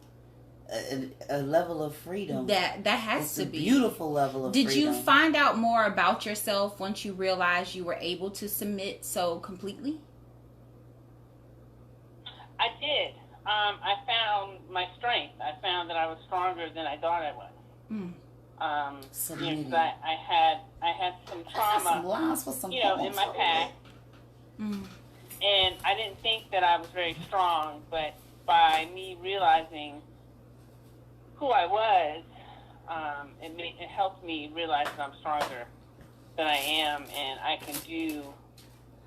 a level of freedom. That has it's to a be beautiful level of freedom. Did you find out more about yourself once you realized you were able to submit so completely? I did. I found my strength. I found that I was stronger than I thought I was. Because I had some trauma, in my past, and I didn't think that I was very strong. But by me realizing who I was, it helped me realize that I'm stronger that I am, and I can do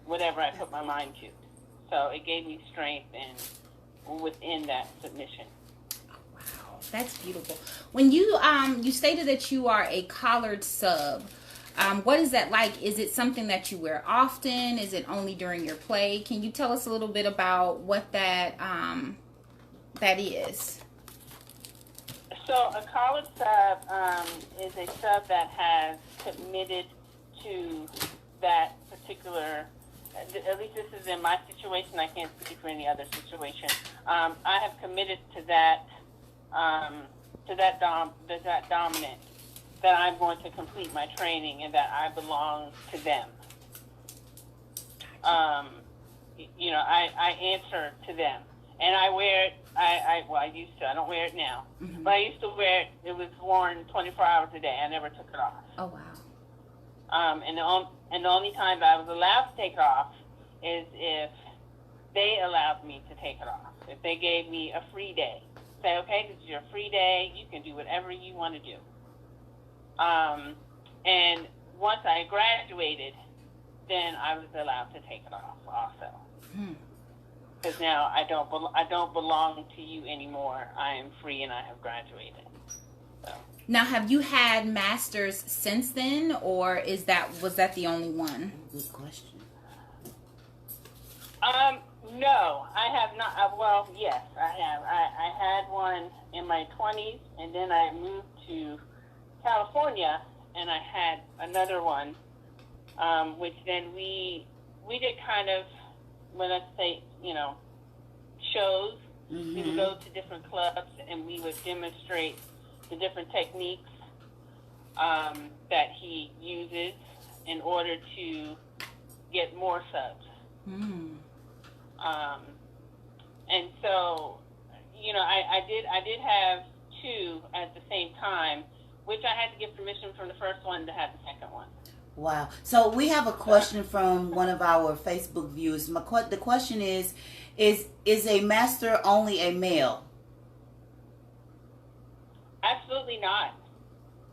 whatever I put my mind to. So it gave me strength and within that submission. Wow, that's beautiful. When you you stated that you are a collared sub, what is that like? Is it something that you wear often? Is it only during your play? Can you tell us a little bit about what that that is? So a collared sub is a sub that has committed to that particular, at least this is in my situation, I can't speak for any other situation. I have committed to that dominant, that I'm going to complete my training and that I belong to them. You know, I answer to them. And I wear it, I used to, I don't wear it now. Mm-hmm. But I used to wear it, it was worn 24 hours a day. I never took it off. Oh, wow. And the only time that I was allowed to take it off is if they allowed me to take it off. If they gave me a free day. Say, okay, this is your free day. You can do whatever you want to do. And once I graduated, then I was allowed to take it off also. Because now I don't belong to you anymore. I am free and I have graduated. So. Now, have you had masters since then, or was that the only one? Good question. No, I have not. Well, yes, I have. I had one in my 20s, and then I moved to California, and I had another one, which then we did kind of, let's say, you know, shows. Mm-hmm. We would go to different clubs, and we would demonstrate the different techniques that he uses in order to get more subs. Mm. And so, you know, I did have two at the same time, which I had to get permission from the first one to have the second one. Wow. So we have a question from one of our Facebook viewers. The question is a master only a male? Absolutely not.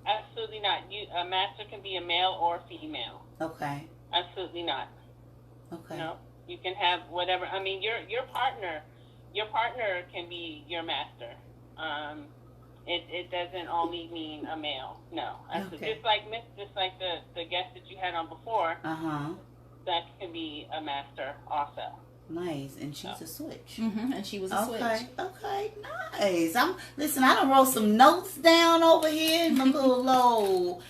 Absolutely not. A master can be a male or female. Okay. Absolutely not. Okay. No, you can have whatever. I mean, your partner can be your master. It doesn't only mean a male. No. Okay. Just like the guest that you had on before. That can be a master also. Nice, and she's a switch. Mm-hmm. And she was a switch. Okay, nice. I done wrote some notes down over here in my little old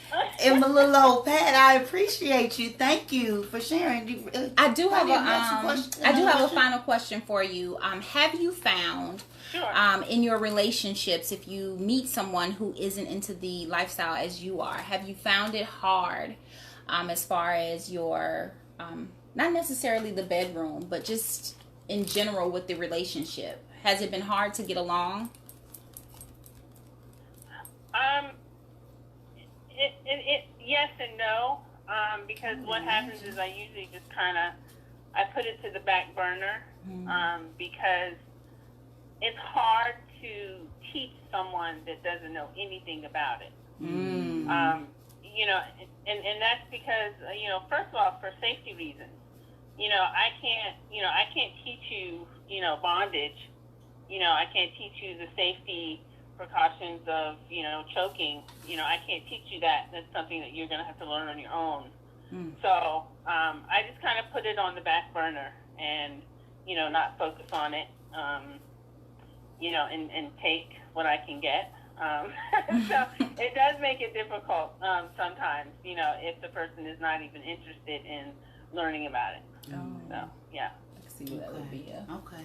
pad. I appreciate you. Thank you for sharing. I do have a final question for you. Have you found, sure, in your relationships, if you meet someone who isn't into the lifestyle as you are, have you found it hard, as far as your not necessarily the bedroom, but just in general with the relationship? Has it been hard to get along? Yes and no. Because what happens is I usually just I put it to the back burner, because it's hard to teach someone that doesn't know anything about it. You know, and that's because, you know, first of all, for safety reasons. You know, I can't teach you, you know, bondage. You know, I can't teach you the safety precautions of, you know, choking. You know, I can't teach you that. That's something that you're going to have to learn on your own. So I just kind of put it on the back burner and, you know, not focus on it, you know, and take what I can get. So it does make it difficult sometimes, you know, if the person is not even interested in learning about it. So, yeah. I see what that would be. Okay.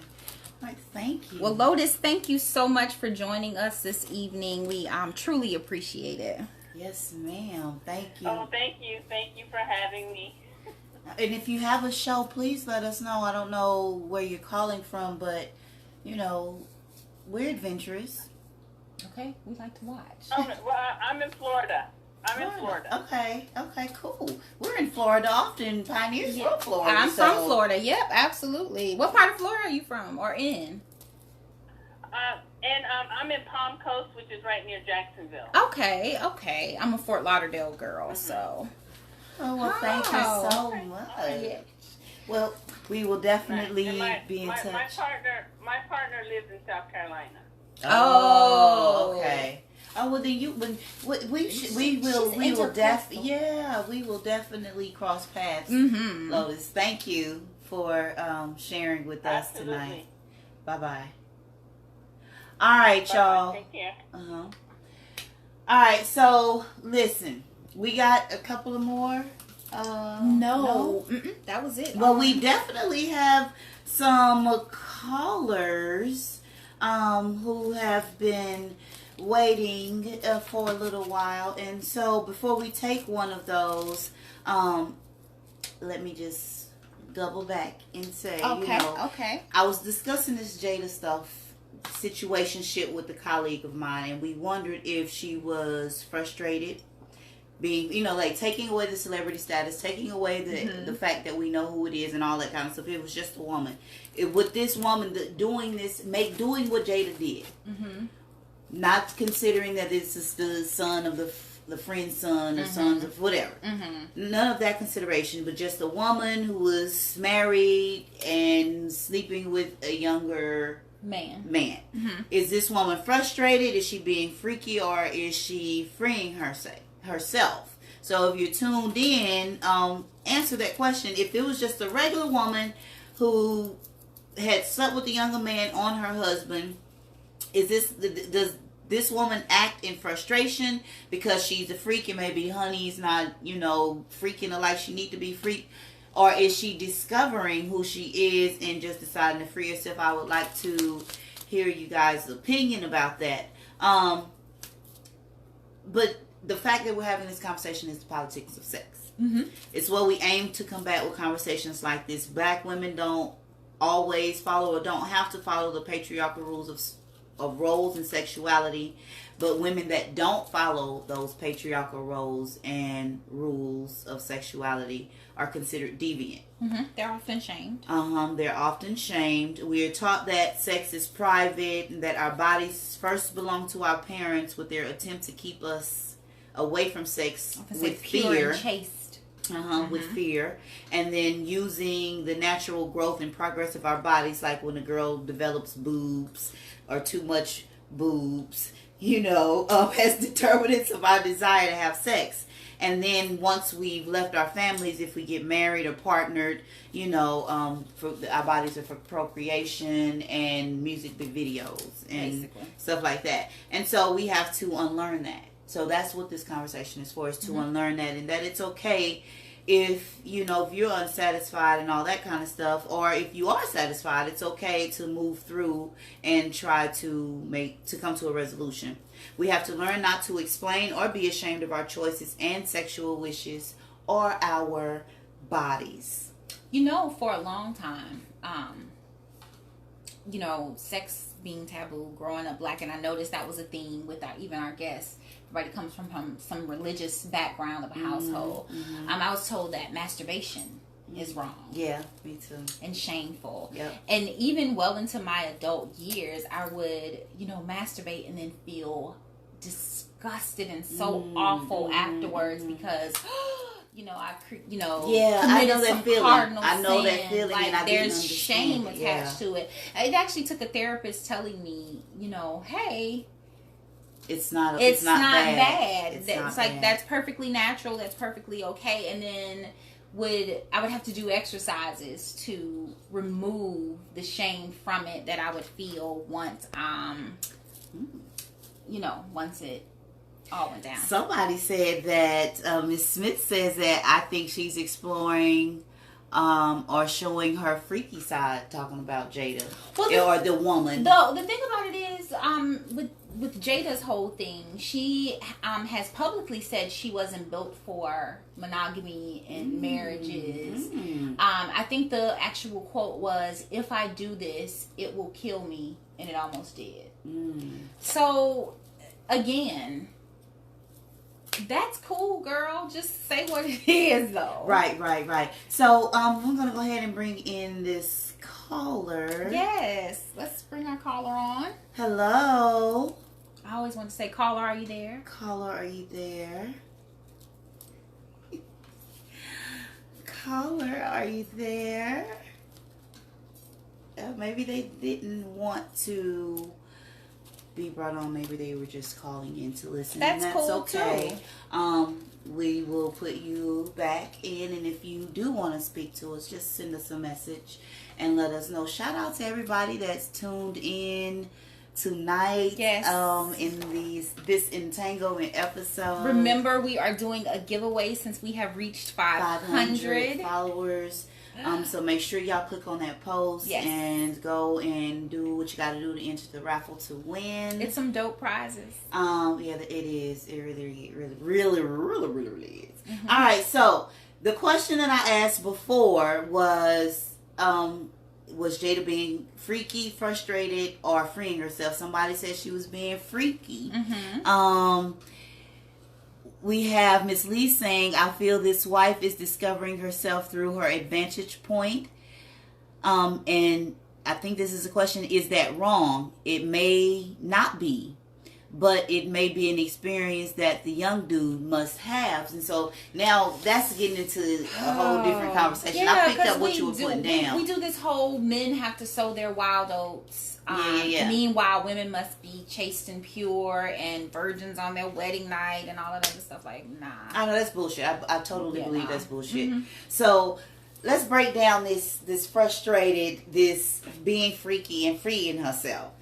All right, thank you. Well, Lotus, thank you so much for joining us this evening. We truly appreciate it. Yes, ma'am. Thank you. Oh, thank you. Thank you for having me. And if you have a show, please let us know. I don't know where you're calling from, but, you know, we're adventurous. Okay, we like to watch. Oh, well, I'm in Florida. In Florida. Okay, cool. We're in Florida often. Pioneers from Florida. I'm from Florida. Yep, absolutely. What part of Florida are you from or in? I'm in Palm Coast, which is right near Jacksonville. Okay. I'm a Fort Lauderdale girl, so. Oh, Thank you so much. Yeah. Well, we will definitely And be in touch. My partner lives in South Carolina. Oh, okay. Oh well, then we will definitely cross paths. Mm-hmm. Lotus, thank you for sharing with us Absolutely. tonight. Bye bye. All right, y'all. Take care. All right, so listen, we got a couple of more. No. That was it. Well, we definitely have some callers who have been waiting for a little while. And so before we take one of those, let me just double back and say, Okay. I was discussing this Jada stuff, situationship with a colleague of mine, and we wondered if she was frustrated being, like taking away the celebrity status, taking away the fact that we know who it is and all that kind of stuff. It was just a woman. With this woman doing what Jada did, not considering that this is the son of the friend's son or sons of whatever. None of that consideration, but just a woman who was married and sleeping with a younger man. Is this woman frustrated? Is she being freaky, or is she freeing herself? So if you're tuned in, answer that question. If it was just a regular woman who had slept with a younger man on her husband, does this woman act in frustration because she's a freak and maybe honey's not, freaking her like she need to be freaked? Or is she discovering who she is and just deciding to free herself? I would like to hear you guys' opinion about that. But the fact that we're having this conversation is the politics of sex. It's what we aim to combat with conversations like this. Black women don't always follow or don't have to follow the patriarchal rules of roles and sexuality, but women that don't follow those patriarchal roles and rules of sexuality are considered deviant. They're often shamed. They're often shamed. We are taught that sex is private and that our bodies first belong to our parents, with their attempt to keep us away from sex with fear. And chaste. With fear, and then using the natural growth and progress of our bodies, like when a girl develops boobs or too much boobs, as determinants of our desire to have sex. And then once we've left our families, if we get married or partnered, our bodies are for procreation and music videos and basically stuff like that. And so we have to unlearn that. So that's what this conversation is for, is to unlearn that, and that it's okay if, if you're unsatisfied and all that kind of stuff, or if you are satisfied, it's okay to move through and try to come to a resolution. We have to learn not to explain or be ashamed of our choices and sexual wishes or our bodies. For a long time, sex being taboo growing up Black, and I noticed that was a theme with even our guests. Everybody comes from some religious background of a household. I was told that masturbation is wrong. Yeah, me too. And shameful. Yep. And even well into my adult years, I would, masturbate and then feel disgusted and so awful afterwards because I know that feeling. I know that feeling, like, and I there's shame attached to it. It actually took a therapist telling me, hey, it's not bad. It's like, that's perfectly natural. That's perfectly okay. And then I would have to do exercises to remove the shame from it that I would feel once once it all went down. Somebody said that Miss Smith says that I think she's exploring or showing her freaky side, talking about Jada, or the woman. The thing about it is, with Jada's whole thing, she has publicly said she wasn't built for monogamy and marriages. I think the actual quote was, "If I do this, it will kill me," and it almost did. So, again, that's cool, girl. Just say what it is, though. Right. So, I'm going to go ahead and bring in this caller. Yes. Let's bring our caller on. Hello. I always want to say, caller, are you there? Caller, are you there? caller, are you there? Maybe they didn't want to be brought on. Maybe they were just calling in to listen. That's cool, okay. too. We will put you back in, and if you do want to speak to us, just send us a message and let us know. Shout out to everybody that's tuned in tonight. Yes. In this Entanglement episode. Remember, we are doing a giveaway since we have reached 500 followers. So make sure y'all click on that post and go and do what you got to do to enter the raffle to win. It's some dope prizes. Yeah, it is. It really is. Mm-hmm. All right. So the question that I asked before was Jada being freaky, frustrated, or freeing herself? Somebody said she was being freaky. Mm-hmm. We have Miss Lee saying, I feel this wife is discovering herself through her advantage point. And I think this is a question, is that wrong? It may not be, but it may be an experience that the young dude must have. And so now that's getting into a whole different conversation. Yeah, I picked up what you were putting down. We do this whole men have to sow their wild oats. Meanwhile, women must be chaste and pure and virgins on their wedding night and all of that other stuff. Like, nah. I know that's bullshit. I totally believe that's bullshit. Mm-hmm. So let's break down this frustrated, this being freaky and freeing herself.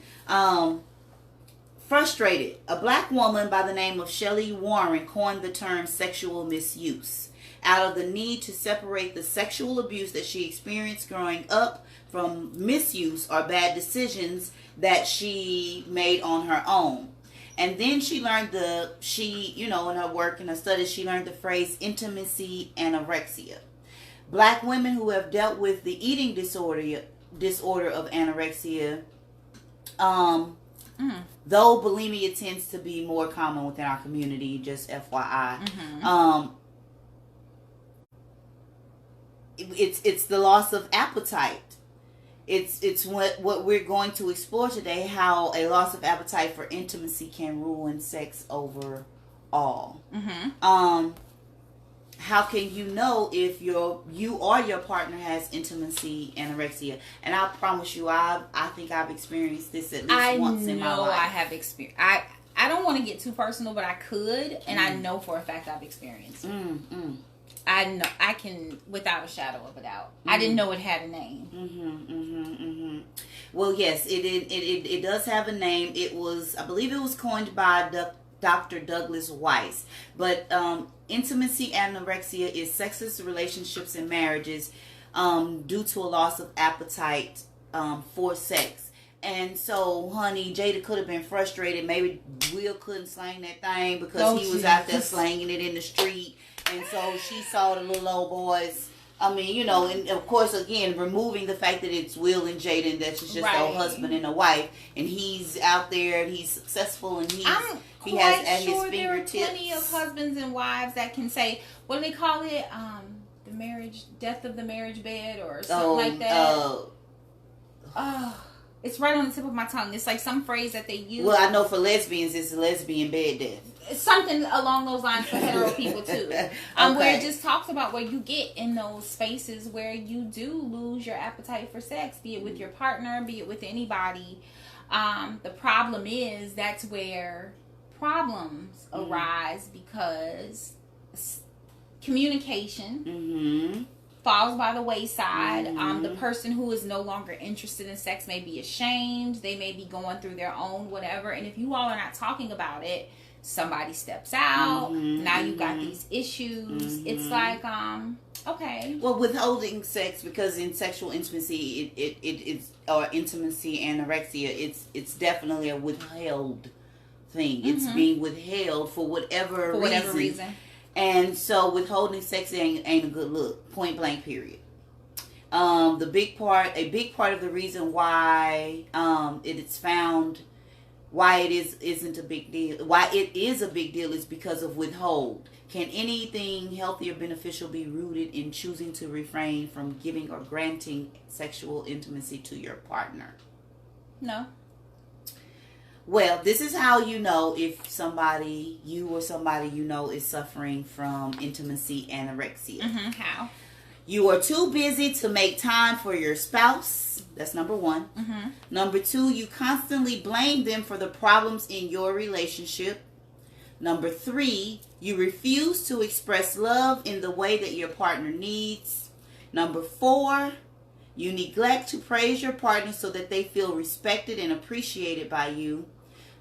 Frustrated. A black woman by the name of Shelley Warren coined the term sexual misuse out of the need to separate the sexual abuse that she experienced growing up from misuse or bad decisions that she made on her own. And then she learned in her work and her studies, she learned the phrase intimacy anorexia. Black women who have dealt with the eating disorder of anorexia, though bulimia tends to be more common within our community, just FYI. Mm-hmm. It's the loss of appetite. It's what we're going to explore today, how a loss of appetite for intimacy can ruin sex overall. Mm-hmm. How can you know if you or your partner has intimacy anorexia? And I promise you, I think I've experienced this at least once in my life. I have experienced. I don't want to get too personal, but I could, and I know for a fact I've experienced it. I know I can, without a shadow of a doubt. I didn't know it had a name. Well, yes, it does have a name. I believe it was coined by Dr. Douglas Weiss. But intimacy anorexia is sexless relationships and marriages due to a loss of appetite for sex. And so, honey, Jada could have been frustrated. Maybe Will couldn't slang that thing because he was out there slanging it in the street. And so she saw the little old boys. I mean, and of course, again, removing the fact that it's Will and Jada and that it's just a husband and a wife. And he's out there and he's successful and he has at his fingertips. There are plenty of husbands and wives that can say, what do they call it? Death of the marriage bed or something like that. It's right on the tip of my tongue. It's like some phrase that they use. Well, I know for lesbians, it's lesbian bed death. It's something along those lines for hetero people too. Where it just talks about where you get in those spaces where you do lose your appetite for sex, be it with your partner, be it with anybody. The problem is that's where problems arise because communication falls by the wayside. The person who is no longer interested in sex may be ashamed. They may be going through their own whatever. And if you all are not talking about it, somebody steps out. Now you got these issues. It's like, okay. Well, withholding sex, because in sexual intimacy, it's or intimacy anorexia, it's definitely a withheld thing. It's being withheld for whatever reason. And so withholding sex ain't a good look. Point blank, period. A big part of the reason why it's found, why it isn't a big deal, why it is a big deal is because of withhold. Can anything healthy or beneficial be rooted in choosing to refrain from giving or granting sexual intimacy to your partner? No. Well, this is how you know if you or somebody you know is suffering from intimacy anorexia. How? You are too busy to make time for your spouse. That's number 1. Mm-hmm. Number 2, you constantly blame them for the problems in your relationship. Number 3, you refuse to express love in the way that your partner needs. Number 4, you neglect to praise your partner so that they feel respected and appreciated by you.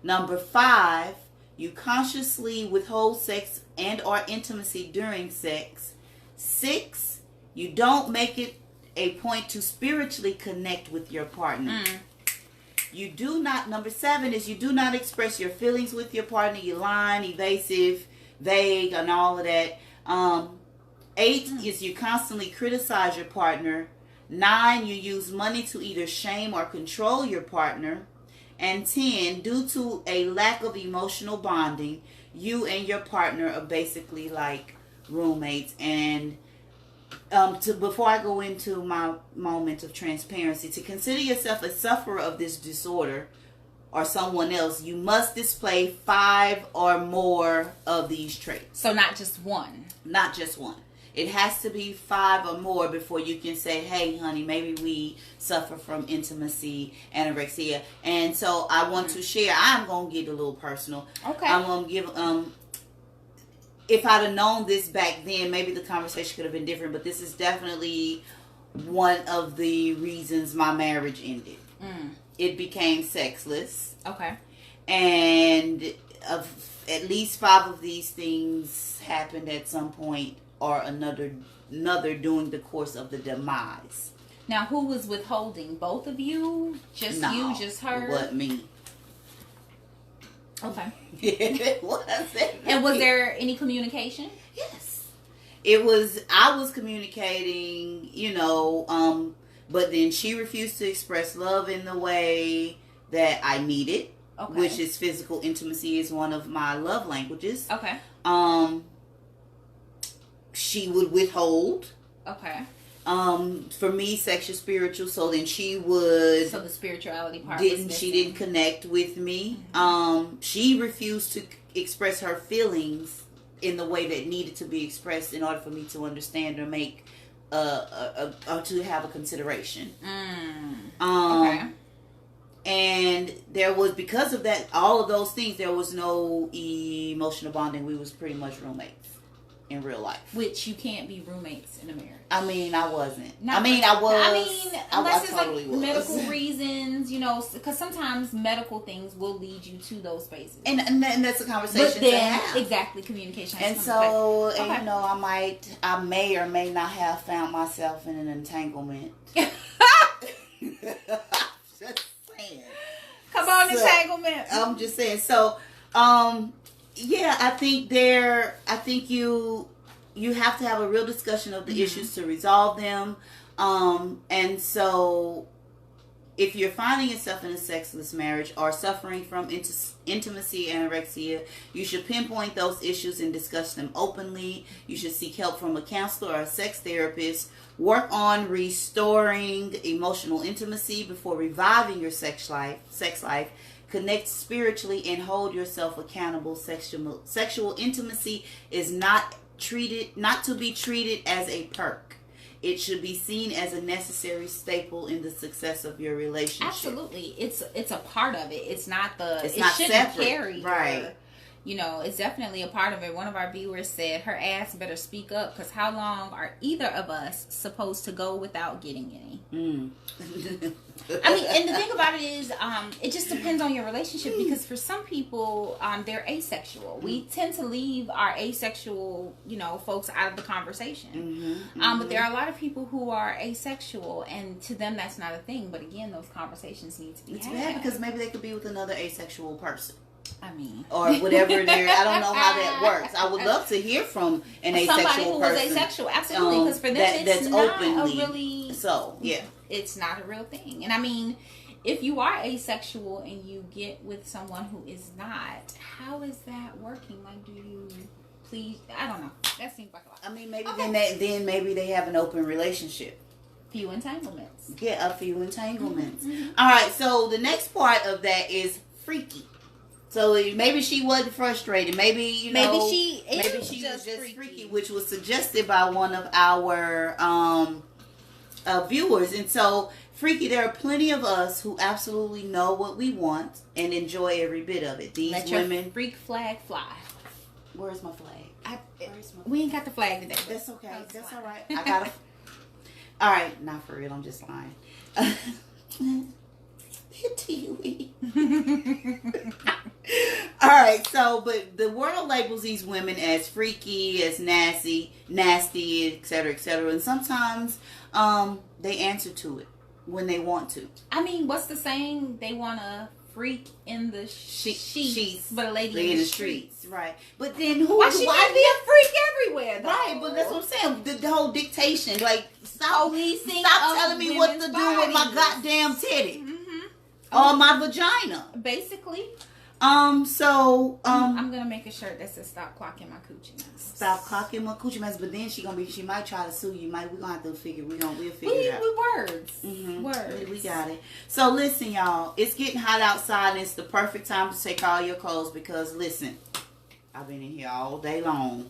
Number 5, you consciously withhold sex and or intimacy during sex. 6, you don't make it a point to spiritually connect with your partner. You do not, number 7 is you do not express your feelings with your partner. You're lying, evasive, vague, and all of that. 8 is you constantly criticize your partner. 9, you use money to either shame or control your partner. And 10, due to a lack of emotional bonding, you and your partner are basically like roommates. And before I go into my moment of transparency, to consider yourself a sufferer of this disorder or someone else, you must display 5 or more of these traits. So not just one. Not just one. It has to be 5 or more before you can say, hey, honey, maybe we suffer from intimacy, anorexia. And so I want to share. I'm going to get a little personal. Okay. I'm going to give... if I'd have known this back then, maybe the conversation could have been different. But this is definitely one of the reasons my marriage ended. It became sexless. Okay. And at least 5 of these things happened at some point or another during the course of the demise. Now, who was withholding? Both of you? Just No, you? Just her? It wasn't me. Okay. It was. And was there any communication? Yes. I was communicating, but then she refused to express love in the way that I needed, which is physical intimacy is one of my love languages. Okay. She would withhold. Okay. For me, sexual, spiritual. So then she would. So the spirituality part. She didn't connect with me. She refused to express her feelings in the way that needed to be expressed in order for me to understand or make or to have a consideration. Okay. And there was, because of that, all of those things, there was no emotional bonding. We was pretty much roommates in real life. Which you can't be roommates in a marriage. I mean, I wasn't. I was. Unless it's like medical reasons, because sometimes medical things will lead you to those spaces. And that's a conversation to have. Exactly, communication. And so, okay. I may or may not have found myself in an entanglement. Just saying. Come on, entanglement. I'm just saying. So, yeah, I think you have to have a real discussion of the issues to resolve them. And so if you're finding yourself in a sexless marriage or suffering from intimacy anorexia, you should pinpoint those issues and discuss them openly. You should seek help from a counselor or a sex therapist. Work on restoring emotional intimacy before reviving your sex life. Connect spiritually and hold yourself accountable. Sexual intimacy is not to be treated as a perk. It should be seen as a necessary staple in the success of your relationship. Absolutely. It's a part of it. It's not it shouldn't separate. Carry right. It's definitely a part of it. One of our viewers said her ass better speak up, because how long are either of us supposed to go without getting any? I mean, and the thing about it is, it just depends on your relationship, because for some people, they're asexual. We tend to leave our asexual, folks out of the conversation. But there are a lot of people who are asexual, and to them that's not a thing. But again, those conversations need to be had. Yeah, because maybe they could be with another asexual person. I mean, or whatever I don't know how that works. I would love to hear from an asexual somebody who person. Was asexual, absolutely, because for them it's not openly, a really. So yeah, it's not a real thing. And I mean, if you are asexual and you get with someone who is not, how is that working? Like, do you please? I don't know. That seems like a lot. I mean, maybe then maybe they have an open relationship. Few entanglements. Yeah, a few entanglements. All right. So the next part of that is freaky. So maybe she wasn't frustrated. Maybe, you know, maybe she was just freaky, which was suggested by one of our viewers. And so, freaky, there are plenty of us who absolutely know what we want and enjoy every bit of it. These women. Your freak flag fly. Where's my flag? We ain't got the flag today. That's okay. That's all right. I got it. All right. Not for real. I'm just lying. All right, so but the world labels these women as freaky, as nasty, etc., etc., and sometimes they answer to it when they want to. I mean, what's the saying? They want a freak in the sheets, but a lady in the streets. Right, but then why be a freak everywhere? Though? Right, but that's what I'm saying. The whole dictation, like stop telling me what to do with my goddamn titty. Or my vagina. Basically. I'm gonna make a shirt that says "Stop clocking my coochie mess." Stop clocking my coochie mess, but then she might try to sue you. We're gonna have to figure. We'll figure it out. Words. Mm-hmm. Words. We got it. So listen, y'all. It's getting hot outside, and it's the perfect time to take all your clothes because listen, I've been in here all day long.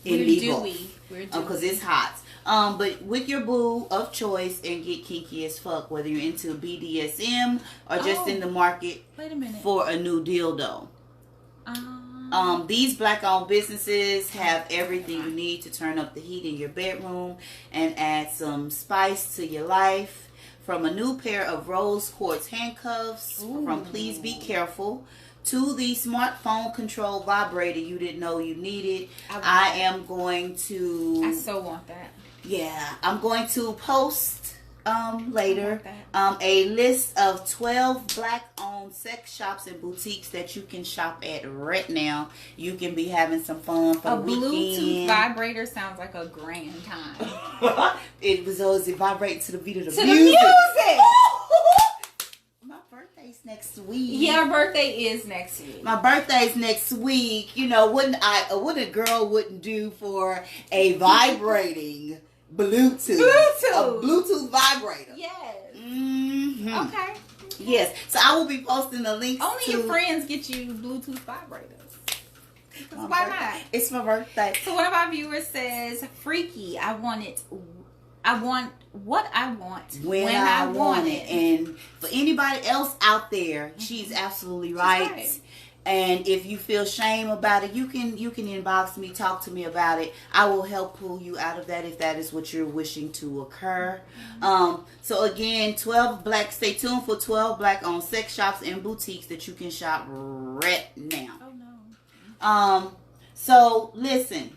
We're dewy. Because it's hot. But with your boo of choice and get kinky as fuck, whether you're into BDSM or just in the market for a new dildo. These black-owned businesses have everything you need to turn up the heat in your bedroom and add some spice to your life. From a new pair of rose quartz handcuffs, from Please Be Careful, to the smartphone control vibrator you didn't know you needed. I so want that. Yeah, I'm going to post later a list of 12 black-owned sex shops and boutiques that you can shop at right now. You can be having some fun for the weekend. A Bluetooth vibrator sounds like a grand time. It vibrating to the beat of the music. My birthday's next week. Yeah, birthday is next week. My birthday's next week. You know, what a girl wouldn't do for a vibrating Bluetooth. A Bluetooth vibrator. Yes. Mm-hmm. Okay. Yes. So I will be posting the links. Only your friends get you Bluetooth vibrators. Why not? It's my birthday. So one of our viewers says, "Freaky, I want what I want when I want it." And for anybody else out there, she's absolutely right. And if you feel shame about it, you can inbox me, talk to me about it. I will help pull you out of that if that is what you're wishing to occur. So again, stay tuned for 12 black-owned sex shops and boutiques that you can shop right now. Oh no. So listen.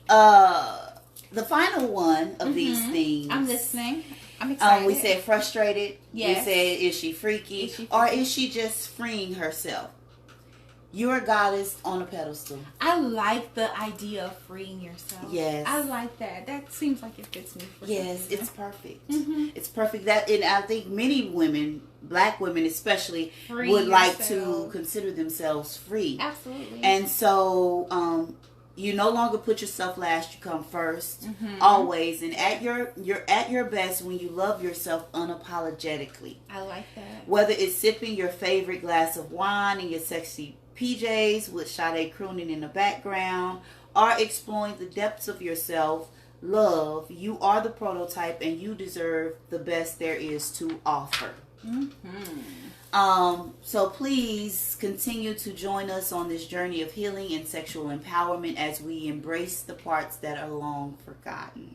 The final one of these things. I'm listening. I'm excited. We said frustrated. Yes. We said, is she freaky? Or is she just freeing herself? You're a goddess on a pedestal. I like the idea of freeing yourself. Yes. I like that. That seems like it fits me. It's perfect. It's perfect. And I think many women, black women especially, would like to consider themselves free. Absolutely. And so, you no longer put yourself last, you come first, always. And you're at your best when you love yourself unapologetically. I like that. Whether it's sipping your favorite glass of wine in your sexy PJs with Sade crooning in the background, or exploring the depths of yourself, love, you are the prototype and you deserve the best there is to offer. So please continue to join us on this journey of healing and sexual empowerment as we embrace the parts that are long forgotten.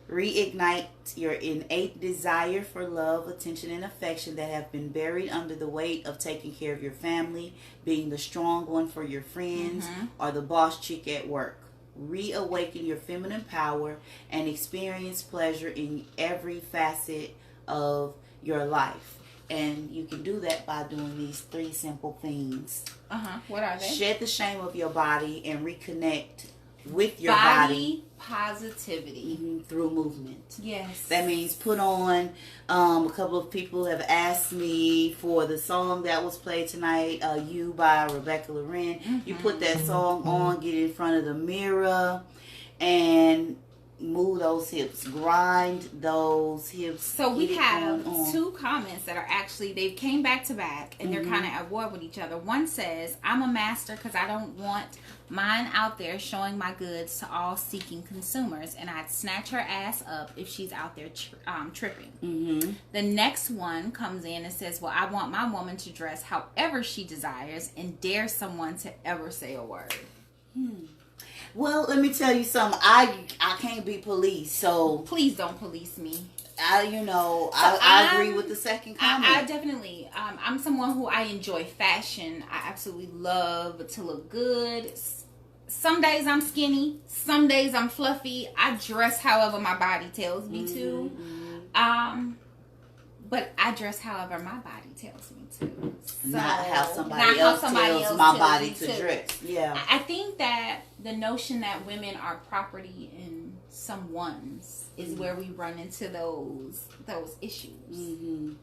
Reignite your innate desire for love, attention, and affection that have been buried under the weight of taking care of your family, being the strong one for your friends, or the boss chick at work. Reawaken your feminine power and experience pleasure in every facet of your life. And you can do that by doing these 3 simple things. What are they? Shed the shame of your body and reconnect with your body positivity through movement. Yes. That means put on, a couple of people have asked me for the song that was played tonight, You by Rebecca Loren. You put that song on, get in front of the mirror, and move those hips, grind those hips. So we have two comments that are actually, they came back to back and they're kind of at war with each other. One says, I'm a master because I don't want mine out there showing my goods to all seeking consumers, and I'd snatch her ass up if she's out there tripping. The next one comes in and says, well, I want my woman to dress however she desires and dare someone to ever say a word. Well, let me tell you something. I can't be police, so please don't police me. I agree with the second comment. I definitely, I'm someone who I enjoy fashion. I absolutely love to look good. Some days I'm skinny. Some days I'm fluffy. I dress however my body tells me to. But I dress however my body tells me to. So, not how somebody else tells my body to dress. Yeah. I think that the notion that women are property in someone's is where we run into those issues.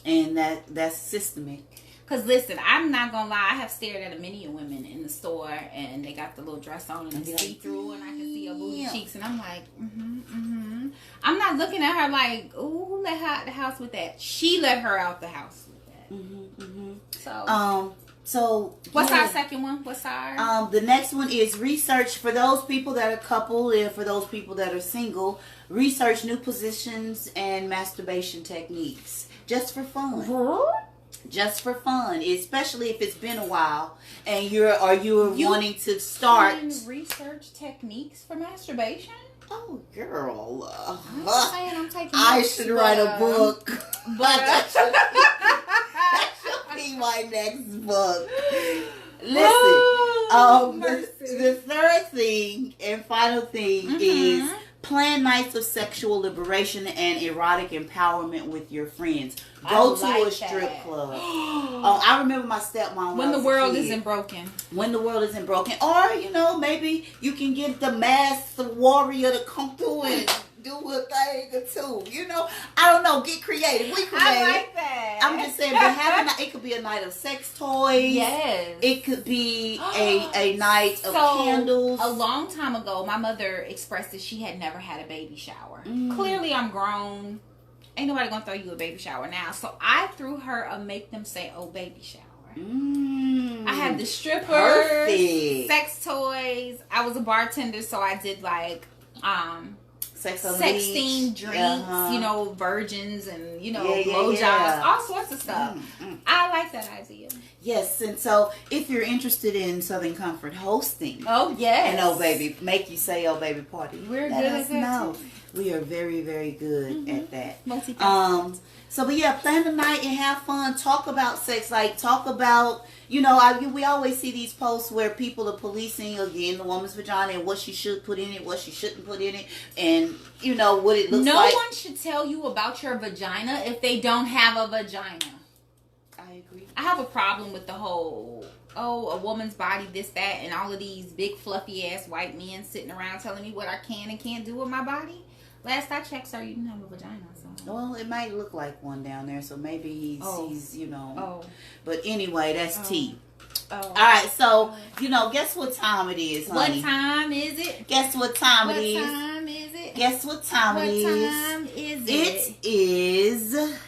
And that's systemic. Because listen, I'm not gonna lie, I have stared at a many women in the store and they got the little dress on and it's see-through and I can see her booty cheeks and I'm like, I'm not looking at her like, ooh, who let her out the house with that? She let her out the house with that. So what's our second one? What's our the next one is research for those people that are coupled and for those people that are single. Research new positions and masturbation techniques just for fun. Just for fun, especially if it's been a while and you're wanting to start research techniques for masturbation. Oh, girl! I'm taking I should write a book. But that should be my next book. Listen, the third thing and final thing is plan nights of sexual liberation and erotic empowerment with your friends. Go to a strip club. I remember my stepmom. When the world isn't broken. When the world isn't broken. Or, maybe you can get the masked warrior to come through and do a thing or two. I don't know. Get creative. We creative. I like that. I'm just saying, but it could be a night of sex toys. Yes. It could be a night of candles. A long time ago, my mother expressed that she had never had a baby shower. Clearly, I'm grown. Ain't nobody gonna throw you a baby shower now. So I threw her a make them say, oh, baby shower. I had the strippers, sex toys. I was a bartender, so I did like sex themed drinks, virgins and, blowjobs, all sorts of stuff. I like that idea. Yes, and so if you're interested in Southern Comfort hosting, oh yes, and oh baby, make you say oh baby party, we're good at that too. We are very, very good at that. So, but yeah, plan the night and have fun. Talk about sex. Like, talk about, we always see these posts where people are policing, again, the woman's vagina and what she should put in it, what she shouldn't put in it, and, what it looks like. No one should tell you about your vagina if they don't have a vagina. I agree. I have a problem with the whole, a woman's body, this, that, and all of these big, fluffy-ass white men sitting around telling me what I can and can't do with my body. Last I checked, sir, you didn't have a vagina. So. Well, it might look like one down there, so maybe he's But anyway, that's tea. All right, so, guess what time it is, honey? What time is it? Guess what time it is? What time is it? Guess what time it is? What time is it? It is...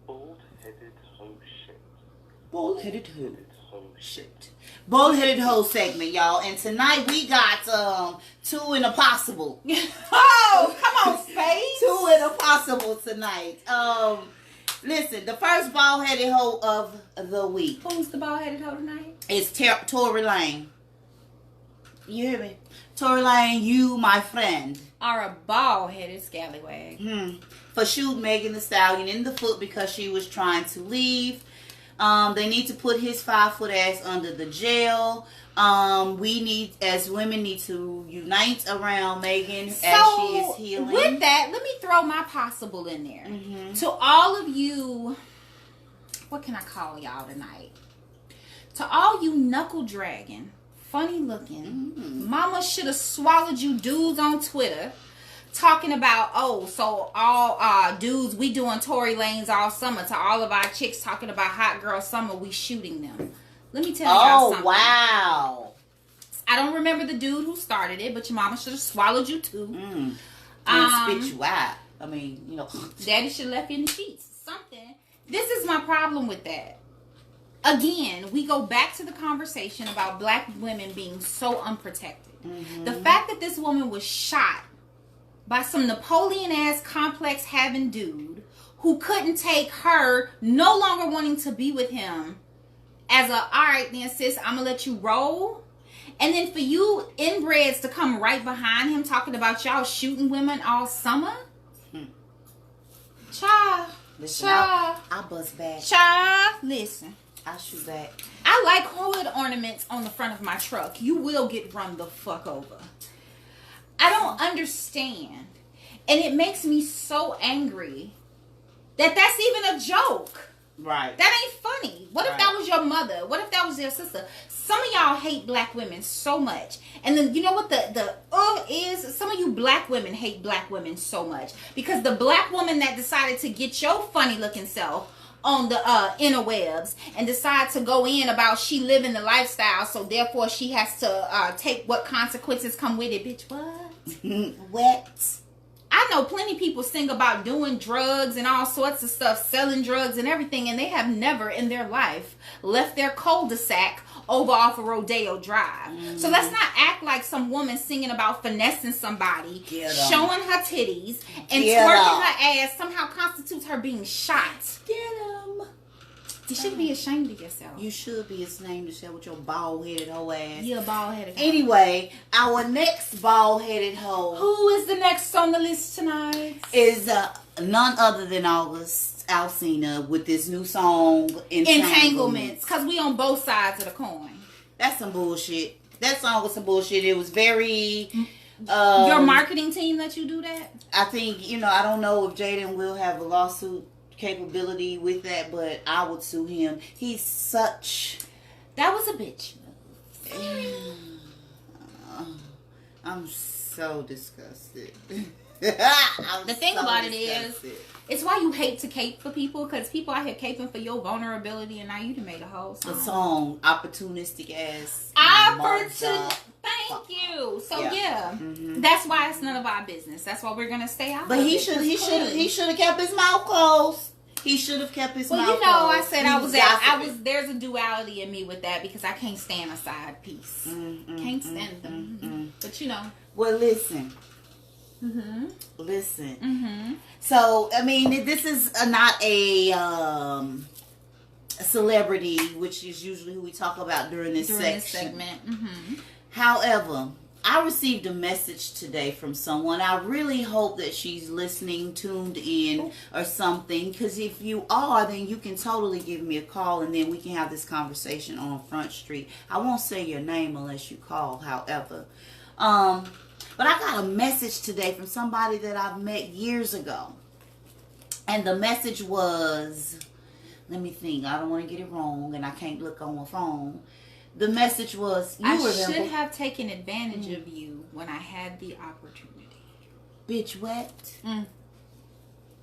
Bald-headed hoe shit. Bald-headed hoe shit. Bald-headed hoe segment, y'all. And tonight we got two in a possible. Oh, come on, Space. Two in a possible tonight. Listen, the first bald-headed hoe of the week. Who's the bald-headed hoe tonight? It's Tory Lane. You hear me? Tory Lane, you, my friend, are a bald-headed scallywag. For shooting Megan Thee Stallion in the foot because she was trying to leave. They need to put his 5-foot ass under the jail. We as women need to unite around Megan as she is healing. With that, let me throw my possible in there. To all of you, what can I call y'all tonight? To all you knuckle dragging, funny looking, mama should have swallowed you dudes on Twitter. Talking about, so all dudes, we doing Tory Lanes all summer. To all of our chicks talking about hot girl summer, we shooting them. Let me tell y'all something. Oh, wow. I don't remember the dude who started it, but your mama should have swallowed you too. And spit you out. I mean, you know. Daddy should have left you in the sheets. Something. This is my problem with that. Again, we go back to the conversation about black women being so unprotected. The fact that this woman was shot by some Napoleon-ass complex having dude who couldn't take her no longer wanting to be with him as a, all right then sis, I'm gonna let you roll. And then for you inbreds to come right behind him talking about y'all shooting women all summer. Child. Listen, I'll bust back. Child, listen. I'll shoot back. I like hood ornaments on the front of my truck. You will get run the fuck over. I don't understand. And it makes me so angry that that's even a joke. Right. That ain't funny. What if that was your mother? What if that was your sister? Some of y'all hate black women so much. And then you know what the is? Some of you black women hate black women so much. Because the black woman that decided to get your funny looking self on the interwebs and decide to go in about she living the lifestyle, so therefore she has to take what consequences come with it. Bitch, what? What? I know plenty of people sing about doing drugs and all sorts of stuff, selling drugs and everything, and they have never in their life left their cul-de-sac over off of Rodeo Drive. So let's not act like some woman singing about finessing somebody, showing her titties, and twerking her ass somehow constitutes her being shot. Get 'em. You should be ashamed of yourself. You should be ashamed of yourself with your bald-headed hoe ass. You're a bald-headed hoe. Anyway, our next bald-headed hoe. Who is the next on the list tonight? Is none other than August Alsina with this new song, Entanglements. Because we on both sides of the coin. That's some bullshit. That song was some bullshit. It was very... Your marketing team let you do that? I think, I don't know if Jaden will have a lawsuit capability with that, but I would sue him. He's such... That was a bitch. I'm so disgusted. The thing about it is, it's why you hate to cape for people, because people out here caping for your vulnerability, and now you done made a whole song. A song, opportunistic ass. Thank you. So yeah, that's why it's none of our business. That's why we're gonna stay out. But he should have kept his mouth closed. He should have kept his mouth closed. Well, I said there's a duality in me with that, because I can't stand a side piece. Can't stand them. But Well, listen. Listen. So, I mean, this is not a celebrity, which is usually who we talk about during this segment. However, I received a message today from someone. I really hope that she's listening, tuned in, or something. Because if you are, then you can totally give me a call, and then we can have this conversation on Front Street. I won't say your name unless you call, however. But I got a message today from somebody that I've met years ago. And the message was, let me think, I don't want to get it wrong, and I can't look on my phone. The message was, I should have taken advantage of you when I had the opportunity. Bitch, what?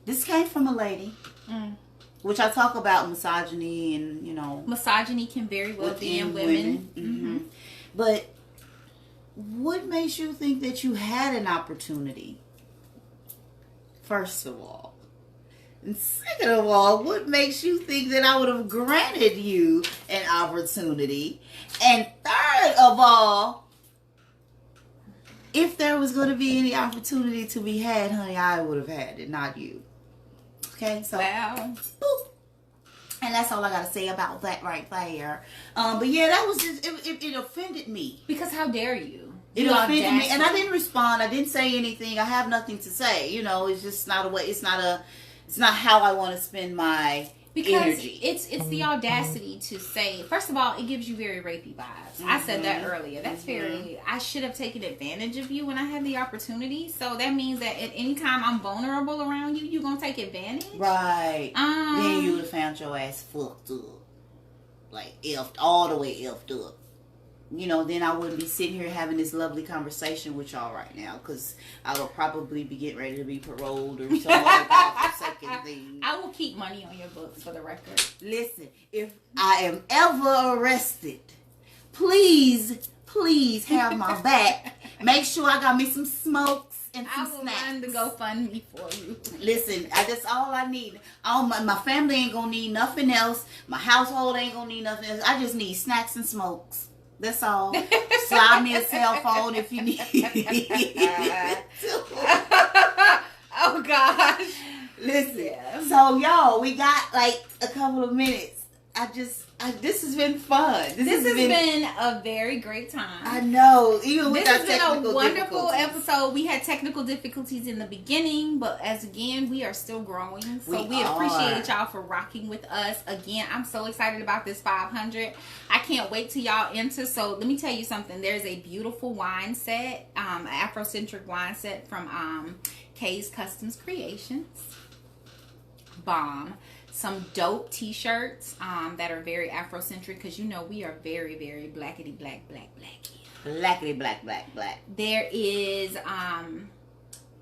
This came from a lady, which I talk about misogyny and, Misogyny can very well be in women. But what makes you think that you had an opportunity? First of all. And second of all, what makes you think that I would have granted you an opportunity? And third of all, if there was going to be any opportunity to be had, honey, I would have had it, not you. Okay, so boop. And that's all I got to say about that right there. But yeah, that was just, it offended me. Because how dare you? It offended me, and I didn't respond. I didn't say anything. I have nothing to say. It's just not a way. It's not how I want to spend my energy. It's the audacity to say. First of all, it gives you very rapey vibes. I said that earlier. That's very. I should have taken advantage of you when I had the opportunity. So that means that at any time I'm vulnerable around you, you're gonna take advantage. Right. Then you would have found your ass fucked up, like effed all the way effed up. Then I wouldn't be sitting here having this lovely conversation with y'all right now, because I will probably be getting ready to be paroled or some other godforsaken thing. I will keep money on your books, for the record. Listen, if I am ever arrested please have my back. Make sure I got me some smokes and some snacks. I will run the GoFundMe for you. Listen, that's all I need. My family ain't gonna need nothing else. My household ain't gonna need nothing else. I just need snacks and smokes. That's all. Slide me a cell phone if you need it. Oh gosh. Listen. Yeah. So y'all, we got like a couple of minutes. This has been fun. This has been a very great time. I know. Even with this our has been a wonderful difficulties. episode. We had technical difficulties in the beginning, but we are still growing. So we appreciate y'all for rocking with us. Again, I'm so excited about this 500. I can't wait till y'all enter. So let me tell you something. There's a beautiful wine set, an Afrocentric wine set from Kay's Customs Creations. Bomb. Some dope t-shirts that are very Afrocentric, because you know we are very, very blackity black. Blackity black. There is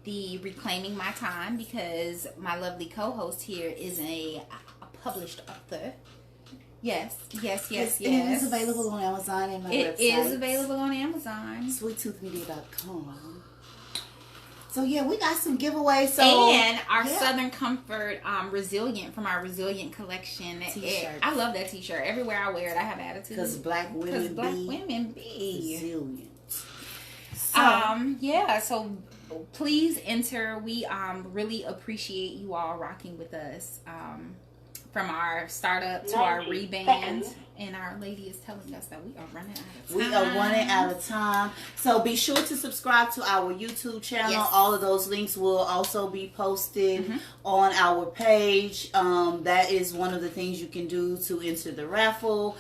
the Reclaiming My Time, because my lovely co-host here is a published author. Yes. It is available on Amazon and my website. It is available on Amazon. SweetToothMedia.com. So yeah, we got some giveaways. And our Southern Comfort Resilient from our Resilient collection. T-shirt. I love that t-shirt. Everywhere I wear it, I have attitude. Because black women be resilient. So please enter. We really appreciate you all rocking with us. From our startup to our reband. And our lady is telling us that we are running out of time. We are running out of time. So be sure to subscribe to our YouTube channel. Yes. All of those links will also be posted on our page. That is one of the things you can do to enter the raffle.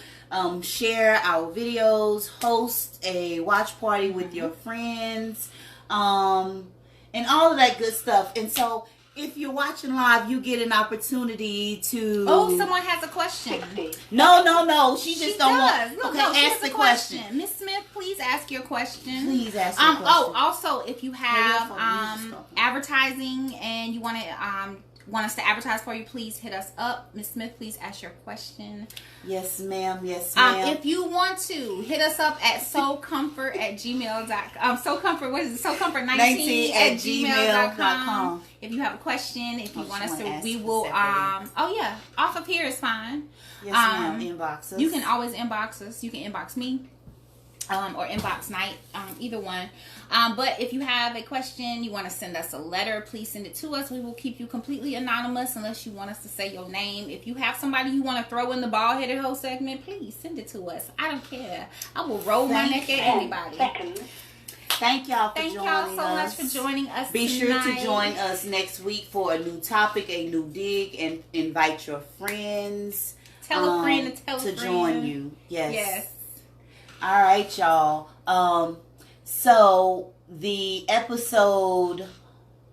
Share our videos. Host a watch party with your friends. And all of that good stuff. And so if you're watching live, you get an opportunity to... Oh, someone has a question. No. She just don't want... Look, okay, ask the question. Miss Smith, please ask your question. Please ask your question. Oh, also, if you have advertising and you want us to advertise for you, please hit us up. Miss Smith, please ask your question. Yes, ma'am. If you want to, hit us up at soulcomfort@gmail.com. Soulcomfort, what is it? Soulcomfort19@gmail.com. If you have a question, if you want us to, we will, off of here is fine. Yes, ma'am. Inbox us. You can always inbox us. You can inbox me. Or inbox night, either one. But if you have a question, you want to send us a letter, please send it to us. We will keep you completely anonymous unless you want us to say your name. If you have somebody you want to throw in the bald-headed hoe segment, please send it to us. I don't care. I will roll my neck at anybody. Thank y'all for joining us. Thank y'all so much for joining us Be sure to join us next week for a new topic, a new dig, and invite your friends. Tell a friend to tell a friend. To join you. Yes. All right, y'all. So the episode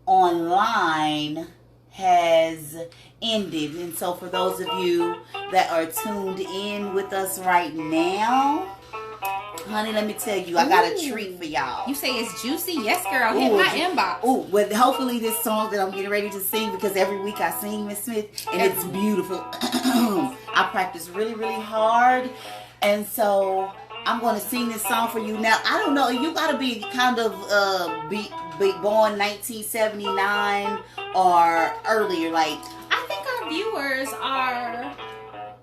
online has ended, and so for those of you that are tuned in with us right now, honey, let me tell you, I got a treat for y'all. You say it's juicy? Yes, girl. Hit my inbox. Oh, well, hopefully this song that I'm getting ready to sing, because every week I sing, Miss Smith, and it's beautiful. I practice really, really hard, and so I'm going to sing this song for you. Now, I don't know, you got to be kind of be born 1979 or earlier. Like, I think our viewers are...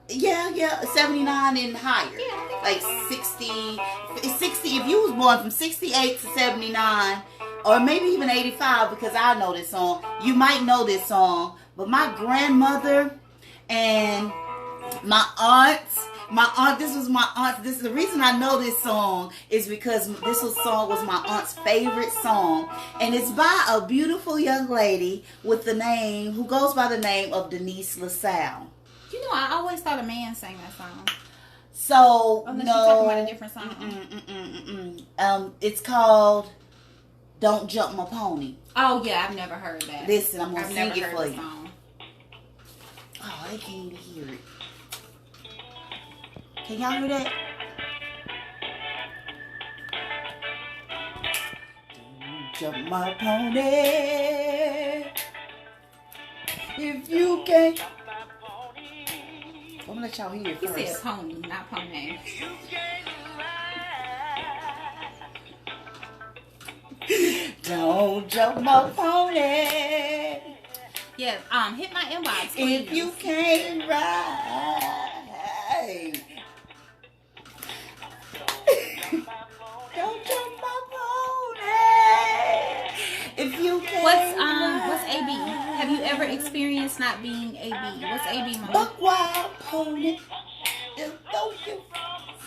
Yeah, 79 and higher. Yeah, like 60. If you was born from 68 to 79, or maybe even 85, because I know this song. You might know this song, but my grandmother and my aunt, this was my aunt. This is the reason I know this song, is because this song was my aunt's favorite song, and it's by a beautiful young lady who goes by the name of Denise LaSalle. You know, I always thought a man sang that song. So, unless you're talking about a different song. It's called "Don't Jump My Pony." Oh yeah, I've never heard that. Listen, I'm gonna sing it for you. Song. Oh, they can't even hear it. Can y'all hear that? Don't jump my pony if you can't. I'm gonna let y'all hear it first. He said pony, not pony. Don't jump my pony. Yes, hit my inbox, please. If you can't ride. Don't jump my pony. If you can't What's AB? Have you ever experienced not being AB? What's AB, Mom? Buck wild pony. Just throw you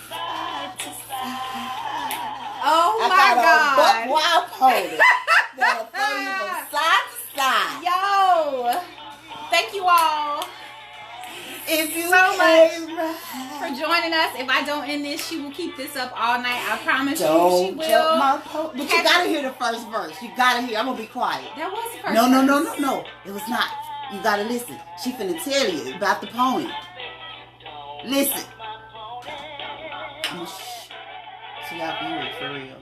side to side. Oh I my got God. a buck wild pony. That'll throw you from side to side. Yo, thank you all If you so can't much ride. for joining us. If I don't end this, she will keep this up all night. I promise you, she Don't will. jump my pony. But you gotta hear the first verse. You gotta hear. I'm gonna be quiet. That was the first No. verse. It was not. You gotta listen. She finna tell you about the pony. Listen. So y'all can hear it for real.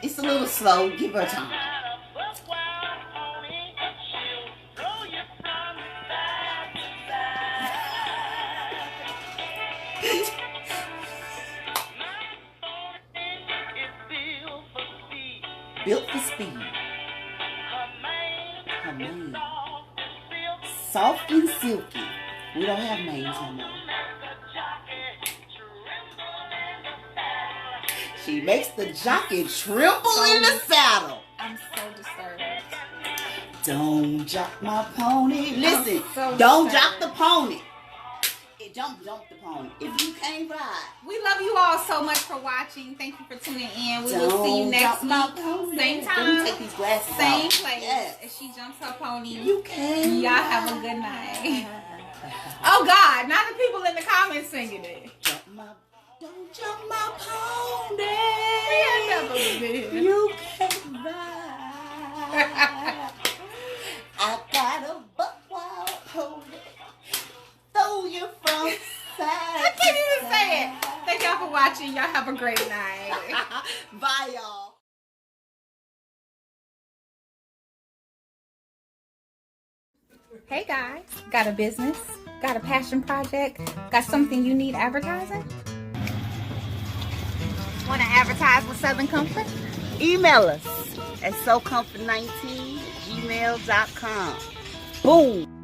It's a little slow. Give her time. Built for speed. Her mane. Soft and silky. We don't have manes no more. She makes the jockey tremble in the saddle. I'm so disturbed. Don't jock my pony. Listen, so don't disturbed. jock the pony. Jump the pony. If you can't ride. We love you all so much for watching. Thank you for tuning in. We will see you Don't next jump my week. pony. Same Let me time. take these glasses Same off. place. Yes. As she jumps her pony. You can't. Y'all have a good night. Oh God, not the people in the comments singing it. Don't jump my pony. We ain't never been. You can't ride. I got a buck wild pony. Throw you from side I can't even to say it. side. Thank y'all for watching. Y'all have a great night. Bye, y'all. Hey guys, got a business? Got a passion project? Got something you need advertising? Want to advertise with Southern Comfort? Email us at SoComfort19@gmail.com. Boom.